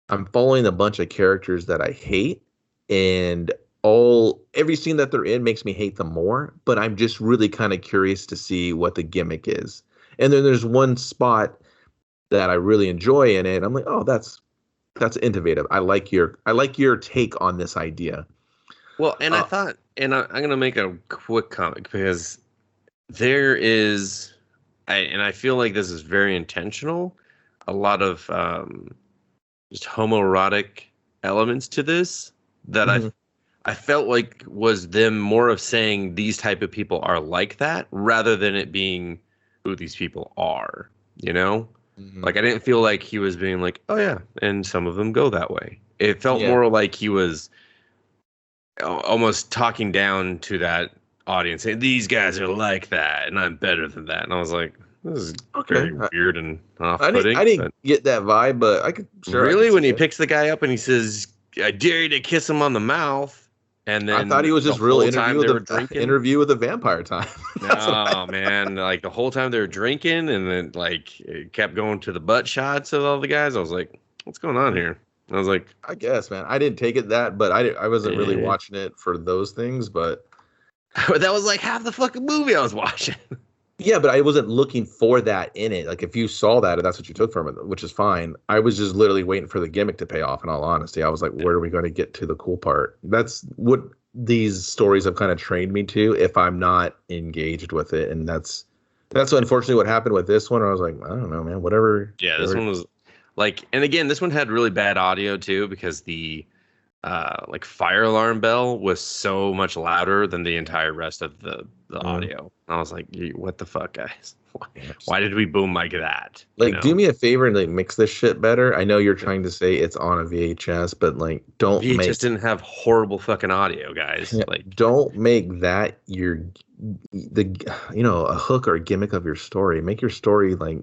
I'm following a bunch of characters that I hate, and every scene that they're in makes me hate them more. But I'm just really kind of curious to see what the gimmick is. And then there's one spot that I really enjoy in it. I'm like, oh, that's innovative. I like your take on this idea. Well, and I thought, and I'm going to make a quick comment because there is, I feel like this is very intentional. A lot of just homoerotic elements to this that I felt like was them more of saying these type of people are like that rather than it being who these people are, you know? Like I didn't feel like he was being like, oh yeah, and some of them go that way. It felt more like he was almost talking down to that audience, saying these guys are like that, and I'm better than that. And I was like, this is very weird and off-putting. I didn't get that vibe, but I could. Sure, really, when he picks the guy up and he says, "I dare you to kiss him on the mouth," and then I thought he was just real interview with the vampire time. Oh man, like the whole time they were drinking, and then like it kept going to the butt shots of all the guys. I was like, what's going on here? I was like, I guess, man, I didn't take it that, but I wasn't really watching it for those things, but that was like half the fucking movie I was watching. Yeah, but I wasn't looking for that in it. Like if you saw that and that's what you took from it, which is fine. I was just literally waiting for the gimmick to pay off. In all honesty, I was like, where are we going to get to the cool part? That's what these stories have kind of trained me to if I'm not engaged with it. And that's unfortunately what happened with this one. I was like, I don't know, man, whatever. Yeah, this one was like, and again, this one had really bad audio too, because the like fire alarm bell was so much louder than the entire rest of the audio. I was like, what the fuck, guys? Why did we boom like that? Like, do me a favor and like mix this shit better. I know you're trying to say it's on a VHS, but like, don't VHS didn't have horrible fucking audio, guys. Yeah, like, don't make that a hook or a gimmick of your story. Make your story like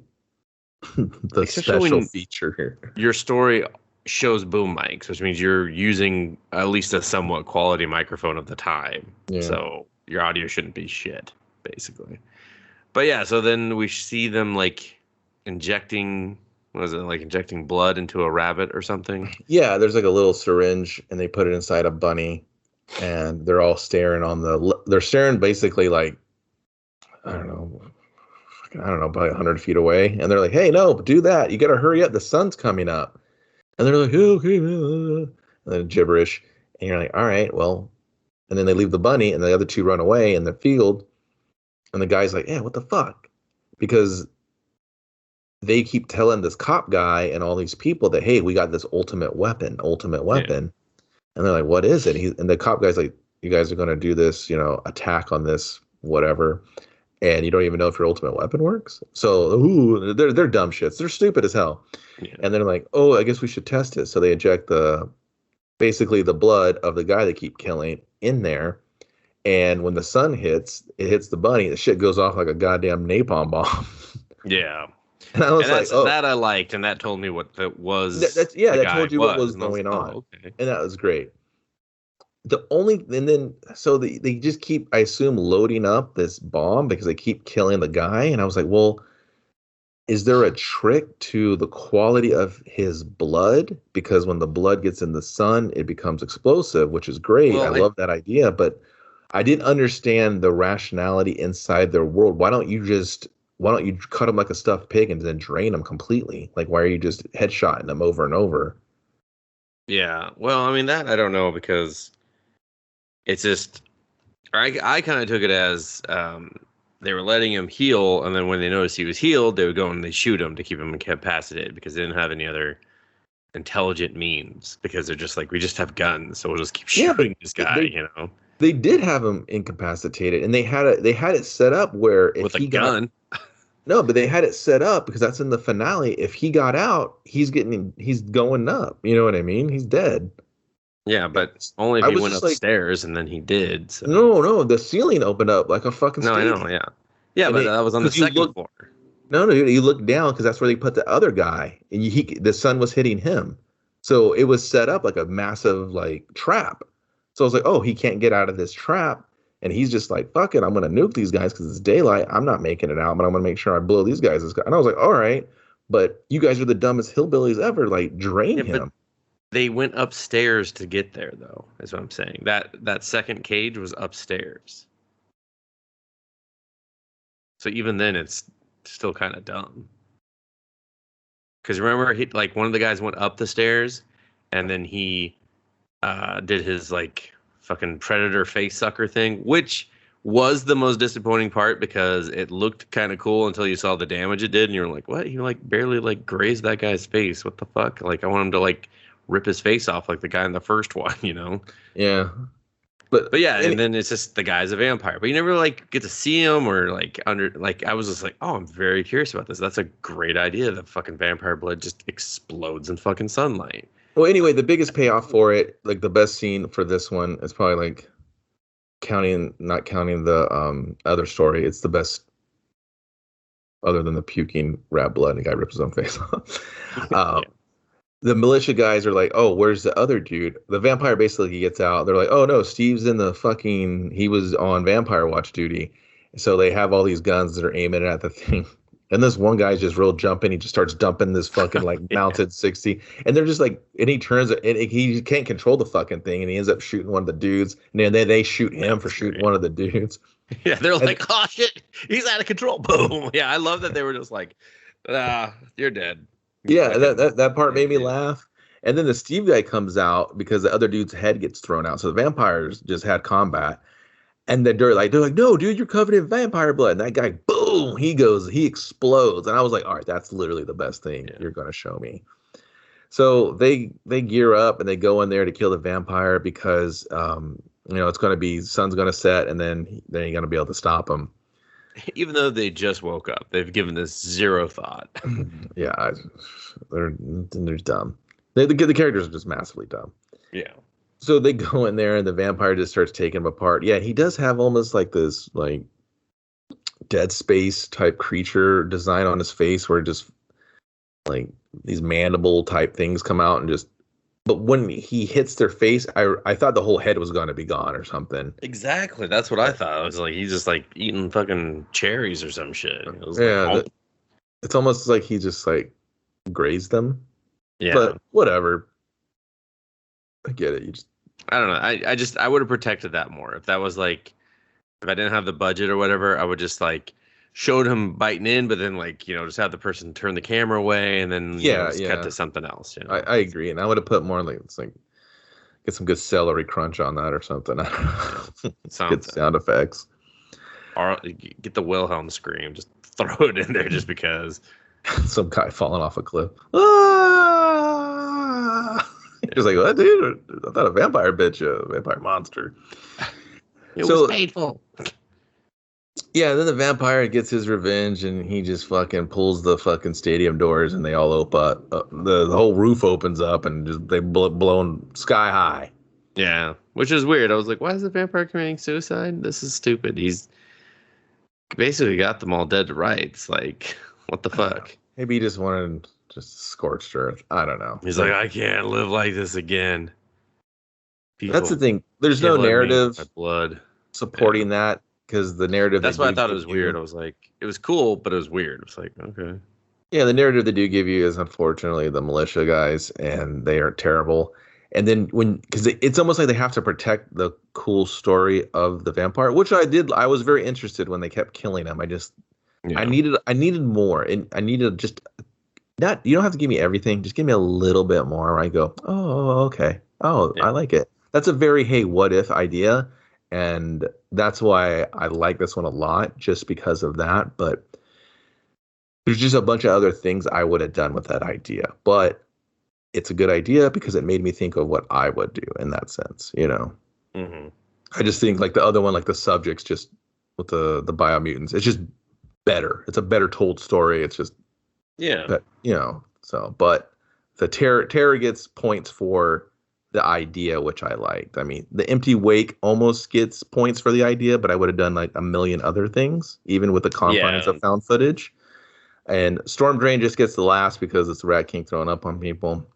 the special feature here. Your story shows boom mics, which means you're using at least a somewhat quality microphone at the time. Yeah. So your audio shouldn't be shit, basically. But yeah, so then we see them like injecting blood into a rabbit or something? Yeah, there's like a little syringe and they put it inside a bunny and they're all staring they're staring basically like, I don't know, about 100 feet away. And they're like, hey, no, do that. You got to hurry up. The sun's coming up. And they're like, oh, okay, and then gibberish. And you're like, all right, well. And then they leave the bunny, and the other two run away in the field. And the guy's like, yeah, what the fuck? Because they keep telling this cop guy and all these people that, hey, we got this ultimate weapon. Yeah. And they're like, what is it? And the cop guy's like, you guys are going to do this, attack on this, whatever. And you don't even know if your ultimate weapon works. So they're dumb shits. They're stupid as hell. Yeah. And they're like, oh, I guess we should test it. So they inject basically the blood of the guy they keep killing in there. And when the sun hits, it hits the bunny. The shit goes off like a goddamn napalm bomb. Yeah. And I was And like, oh, that I liked, and that told me what that guy told you what was, was and I was going like, on, oh, okay. and that was great. And then so they just keep, I assume, loading up this bomb because they keep killing the guy, and I was like, well, is there a trick to the quality of his blood? Because when the blood gets in the sun, it becomes explosive, which is great. I Well, love that idea, but I didn't understand the rationality inside their world. Why don't you cut them like a stuffed pig and then drain them completely? Like, why are you just headshotting them over and over? yeah. Well, I mean that I don't know because it's just I kind of took it as they were letting him heal, and then when they noticed he was healed, they would go and they shoot him to keep him incapacitated because they didn't have any other intelligent means because they're just like we just have guns, so we'll just keep Yeah, but shooting this guy, they they did have him incapacitated, and they had it set up where if with a he got gun. no, but they had it set up because that's in the finale. If he got out, he's going up. You know what I mean? He's dead. Yeah, but only if I he was went just like, upstairs, and then he did. So no, the ceiling opened up like a fucking no, I know, stadium, yeah, yeah, and but it that was on the because you second look floor. no, you look down because that's where they put the other guy, and the sun was hitting him, so it was set up like a massive like trap. So I was like, oh, he can't get out of this trap, and he's just like, fuck it, I'm gonna nuke these guys because it's daylight. I'm not making it out, but I'm gonna make sure I blow these guys. And I was like, all right, but you guys are the dumbest hillbillies ever. Like, drain Yeah, but him. they went upstairs to get there, though. Is what I'm saying. That second cage was upstairs. So even then, it's still kind of dumb. Because remember, like one of the guys went up the stairs, and then he did his like fucking predator face sucker thing, which was the most disappointing part because it looked kind of cool until you saw the damage it did, and you're like, what? He like barely like grazed that guy's face. What the fuck? Like I want him to like rip his face off like the guy in the first one, you know? Yeah, But yeah, and then it's just the guy's a vampire, but you never like get to see him or like under like I was just like, oh, I'm very curious about this. That's a great idea. The fucking vampire blood just explodes in fucking sunlight. well, anyway, the biggest payoff for it, like the best scene for this one, is probably like not counting the other story. It's the best other than the puking rat blood and the guy rips his own face off. Yeah. The militia guys are like, oh, where's the other dude? The vampire basically gets out. They're like, oh no, Steve's in the fucking, he was on vampire watch duty. So they have all these guns that are aiming at the thing. And this one guy's just real jumping. He just starts dumping this fucking like Yeah. mounted 60. And they're just like, and he turns it, and he can't control the fucking thing. And he ends up shooting one of the dudes. And then they shoot him for shooting one of the dudes. Yeah, they're like, oh shit, he's out of control. Boom. Yeah, I love that they were just like, you're dead. Yeah, that part made me laugh. And then the Steve guy comes out because the other dude's head gets thrown out. So the vampires just had combat. And then they're like, no, dude, you're covered in vampire blood. And that guy, boom, he explodes. And I was like, all right, that's literally the best thing you're gonna show me. So they gear up and they go in there to kill the vampire because it's gonna be sun's gonna set and then they ain't gonna be able to stop him. Even though they just woke up, they've given this zero thought. Yeah, they're dumb. The characters are just massively dumb. Yeah. So they go in there and the vampire just starts taking him apart. Yeah, he does have almost like this like Dead Space type creature design on his face where just like these mandible type things come out and just. But when he hits their face, I thought the whole head was going to be gone or something. Exactly. That's what I thought. I was like, he's just like eating fucking cherries or some shit. It's almost like he just like grazed them. Yeah. But whatever. I get it. I don't know. I would have protected that more. If that was like, if I didn't have the budget or whatever, I would just like showed him biting in, but then like, just have the person turn the camera away and then cut to something else. I agree. And I would have put more like, it's like, get some good celery crunch on that or something. Get sound effects. Or get the Wilhelm scream. Just throw it in there just because. Some guy falling off a cliff. Ah! He's like, what, dude? I thought a vampire bit you, a vampire monster. It was painful. Yeah, then the vampire gets his revenge and he just fucking pulls the fucking stadium doors and they all open up. The whole roof opens up and just they blown sky high. Yeah, which is weird. I was like, why is the vampire committing suicide? This is stupid. He's basically got them all dead to rights. Like, what the fuck? Maybe he just wanted just scorched earth. I don't know. He's like, I can't live like this again. That's the thing. There's no narrative blood supporting that because the narrative. That's why I thought it was weird. I was like, it was cool, but it was weird. It's like, okay. Yeah, the narrative they do give you is unfortunately the militia guys, and they are terrible. And then because it's almost like they have to protect the cool story of the vampire, which I did. I was very interested when they kept killing him. I needed more, and I needed just not. You don't have to give me everything. Just give me a little bit more. Where I go, oh, okay, oh, yeah. I like it. That's a very hey, what if idea, and that's why I like this one a lot, just because of that. But there's just a bunch of other things I would have done with that idea, but it's a good idea because it made me think of what I would do in that sense, you know. Mm-hmm. I just think like the other one, like the subjects, just with the biomutants, it's just better. It's a better told story. It's just you know. So, but the terror gets points for the idea, which I liked. I mean, the empty wake almost gets points for the idea, but I would have done like a million other things, even with the confines of found footage. And Storm Drain just gets the last because it's the Rat King throwing up on people.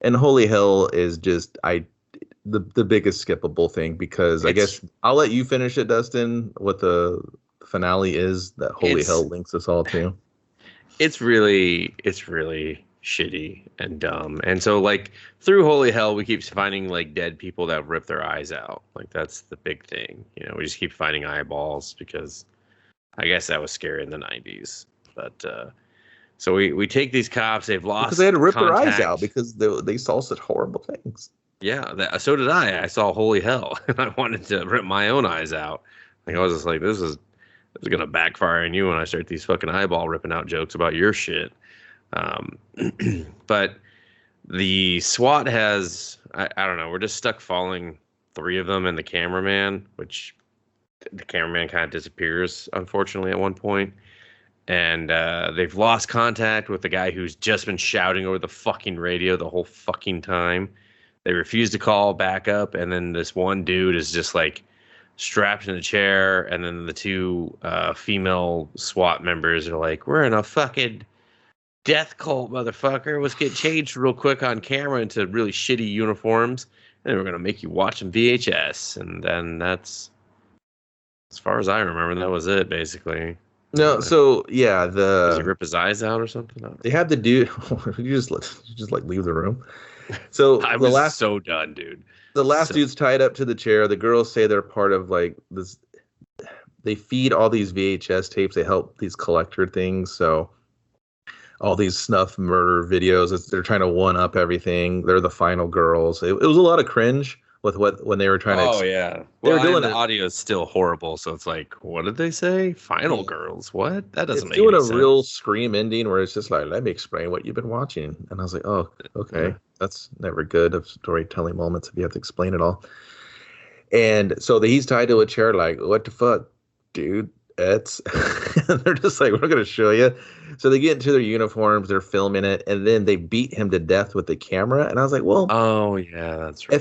And Holy Hell is just the biggest skippable thing because I guess I'll let you finish it, Dustin. What the finale is that Holy Hell links us all to. It's really shitty and dumb. And so like through Holy Hell, we keep finding like dead people that rip their eyes out. Like that's the big thing. You know, we just keep finding eyeballs because I guess that was scary in the 90s. But so we take these cops. They've lost because they had to rip their eyes out because they saw such horrible things. Yeah, so did I. I saw Holy Hell, and I wanted to rip my own eyes out. Like I was just like, this is gonna backfire on you when I start these fucking eyeball ripping out jokes about your shit. But the SWAT has I don't know. We're just stuck following 3 of them and the cameraman, which the cameraman kind of disappears unfortunately at one point. And they've lost contact with the guy who's just been shouting over the fucking radio the whole fucking time. They refuse to call back up, and then this one dude is just like strapped in a chair, and then the 2 female SWAT members are like, "We're in a fucking death cult, motherfucker. Let's get changed real quick on camera into really shitty uniforms, and then we're gonna make you watch some VHS." And then that's, as far as I remember, that was it basically. No, so yeah, does he rip his eyes out or something? They had the dude. you just like leave the room. So I was so done, dude. The last dude's tied up to the chair. The girls say they're part of like this. They feed all these VHS tapes. They help these collector things. So all these snuff murder videos. They're trying to one up everything. They're the final girls. It was a lot of cringe with when they were trying to. Oh yeah, they were doing the audio is still horrible. So it's like, what did they say? Final girls? What? That doesn't make any sense. It's doing a real Scream ending where it's just like, let me explain what you've been watching, and I was like, oh, okay, that's never good of storytelling moments if you have to explain it all. And so he's tied to a chair, like, what the fuck, dude? It's and they're just like, we're gonna show you. So they get into their uniforms, they're filming it, and then they beat him to death with the camera. And I was like, well, oh yeah, that's right.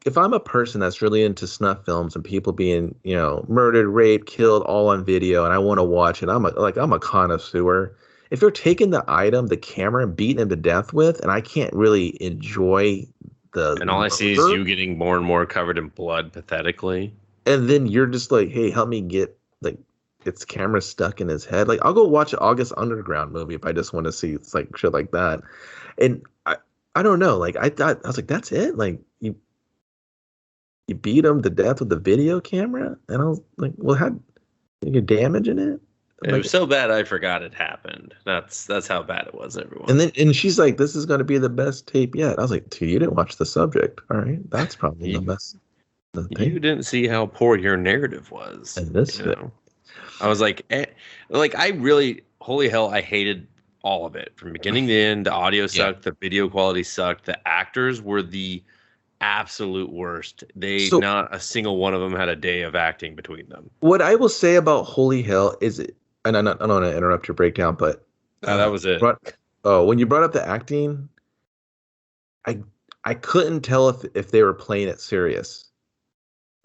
If I'm a person that's really into snuff films and people being, you know, murdered, raped, killed, all on video, and I want to watch it, I'm a connoisseur. If they're taking the item, the camera, and beating him to death with, and I can't really enjoy and all I see is you getting more and more covered in blood, pathetically. And then you're just like, hey, help me get like its camera stuck in his head. Like I'll go watch an August Underground movie if I just want to see it's like shit like that. And I don't know. Like I was like, that's it. Like you beat him to death with the video camera, and I was like, well, how you get damage in it? It was so bad I forgot it happened. That's how bad it was, everyone. And she's like, this is going to be the best tape yet. I was like, dude, you didn't watch the subject. All right, that's probably the best. You didn't see how poor your narrative was. And this, I was like I really, Holy Hell, I hated all of it from beginning to end. The audio sucked, the video quality sucked, the actors were the absolute worst. Not a single one of them had a day of acting between them. What I will say about Holy Hell is and I don't want to interrupt your breakdown, but that was it. When you brought up the acting, I couldn't tell if they were playing it serious.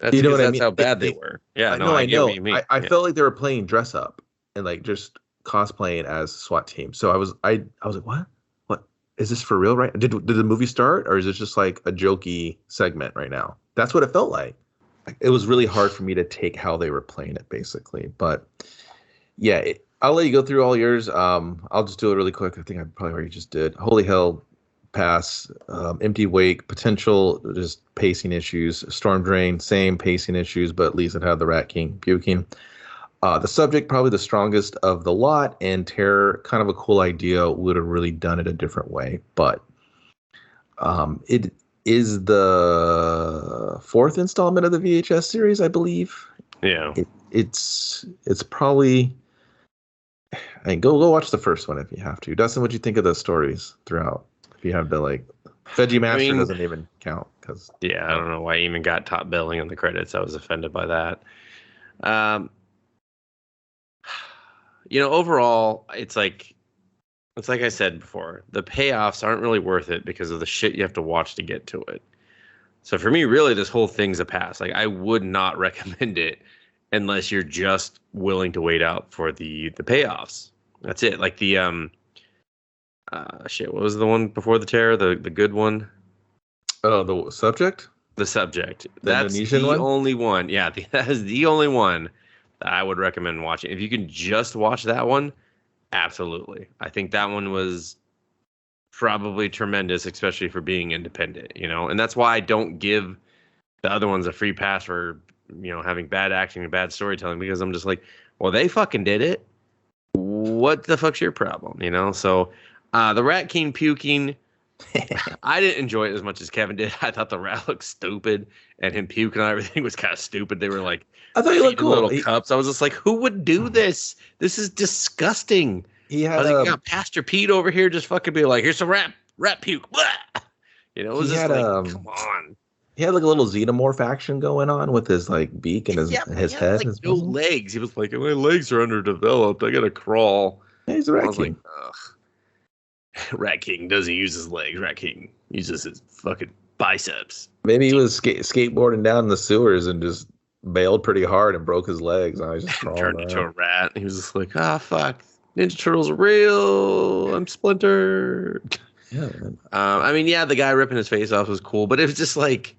That's, you know what I mean? How bad they were. Yeah, I know. I know. I felt like they were playing dress up and like just cosplaying as SWAT team. So I was like, what is this for real? Right? Did the movie start, or is it just like a jokey segment right now? That's what it felt like. It was really hard for me to take how they were playing it, basically. But yeah, I'll let you go through all yours. I'll just do it really quick. I think I probably already just did. Holy Hell, pass. Empty Wake, potential just pacing issues. Storm Drain, same pacing issues, but at least it had the Rat King puking. The Subject, probably the strongest of the lot, and Terror, kind of a cool idea, would have really done it a different way. But it is the fourth installment of the VHS series, I believe. Yeah. It's probably... I mean, go watch the first one if you have to. Dustin, what'd you think of the stories throughout? If you have to, like... Veggie Master doesn't even count. Yeah, I don't know why I even got top billing in the credits. I was offended by that. Overall, it's like I said before, the payoffs aren't really worth it because of the shit you have to watch to get to it. So for me, really, this whole thing's a pass. Like, I would not recommend it unless you're just willing to wait out for the payoffs. That's it. Like the what was the one before the Terror? The good one? Oh, the Subject? The Subject. That's the only one. Yeah, that is the only one that I would recommend watching. If you can just watch that one, absolutely. I think that one was probably tremendous, especially for being independent, and that's why I don't give the other ones a free pass for, having bad acting and bad storytelling, because I'm just like, well, they fucking did it. What the fuck's your problem? So the Rat King puking, I didn't enjoy it as much as Kevin did. I thought the rat looked stupid, and him puking and everything was kind of stupid. They were like, I thought he looked cool. Little cups. I was just like, who would do this? This is disgusting. He had you got Pastor Pete over here just fucking be like, here's some rat puke. Blah! It was just come on. He had like a little xenomorph action going on with his like beak and his head. Like no legs. He was like, my legs are underdeveloped. I gotta crawl. Yeah, he's a Rat King. Like, ugh. Rat King doesn't use his legs. Rat King uses his fucking biceps. Maybe he was skateboarding down in the sewers and just bailed pretty hard and broke his legs. And I just turned into a rat. He was just like, fuck. Ninja Turtles are real. I'm Splinter. Yeah, man. The guy ripping his face off was cool, but it was just like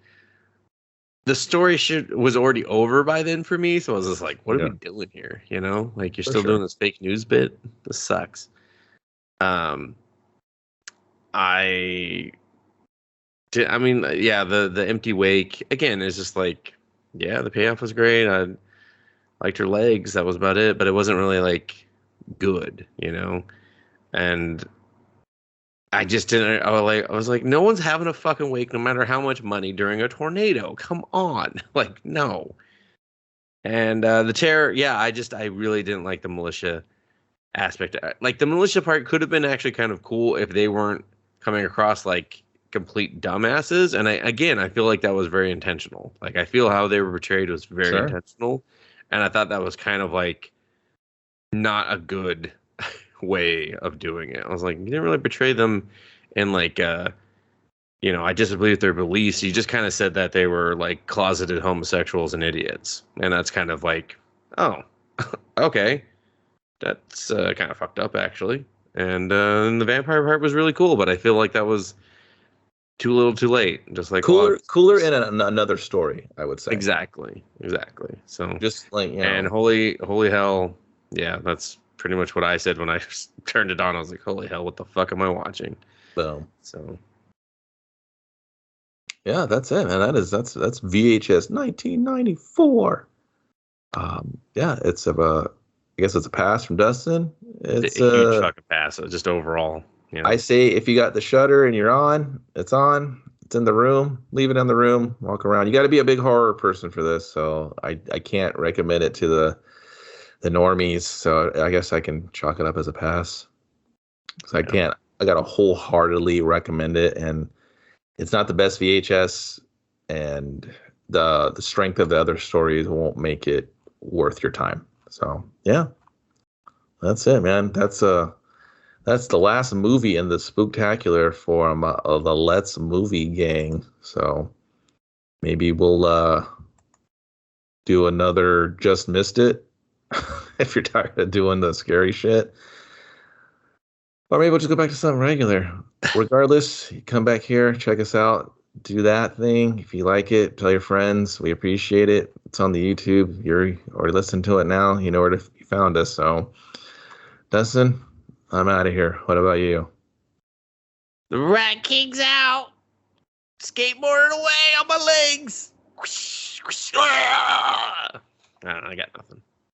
the story was already over by then for me. So I was just like, what are we doing here? Like, you're still doing this fake news bit. This sucks. The Empty Wake again is just like, yeah, the payoff was great. I liked her legs. That was about it, but it wasn't really like good, and I just didn't. I was like, no one's having a fucking wake, no matter how much money, during a tornado. Come on, like, no. And the Terror, yeah, I really didn't like the militia aspect. Like, the militia part could have been actually kind of cool if they weren't coming across like complete dumbasses. And I feel like that was very intentional. Like, I feel how they were portrayed was very intentional, and I thought that was kind of like not a good way of doing it. I was like, you didn't really portray them in like I disbelieve their beliefs. You just kind of said that they were like closeted homosexuals and idiots, and that's kind of like, oh, okay, that's kind of fucked up actually. And the vampire part was really cool, but I feel like that was too little, too late. Just like cooler in another story, I would say. Exactly. So just like, and holy hell, yeah, that's pretty much what I said when I turned it on. I was like, holy hell, what the fuck am I watching? Boom. So yeah, that's it, man. That's VHS 1994. Yeah, I guess it's a pass from Dustin. It's a huge fucking pass, just overall. I say if you got the shutter and you're on. It's in the room. Leave it in the room. Walk around. You got to be a big horror person for this, so I can't recommend it to the normies. So I guess I can chalk it up as a pass. So I got to wholeheartedly recommend it, and it's not the best VHS, and the strength of the other stories won't make it worth your time. So yeah, that's it, man. That's the last movie in the spooktacular for the Let's Movie Gang. So maybe we'll do another Just Missed It if you're tired of doing the scary shit. Or maybe we'll just go back to something regular. Regardless, you come back here, check us out, do that thing. If you like it, tell your friends. We appreciate it. It's on the YouTube. You're already listening to it now. You know where you found us. So, Dustin, I'm out of here. What about you? The Rat King's out. Skateboarding away on my legs. I got nothing.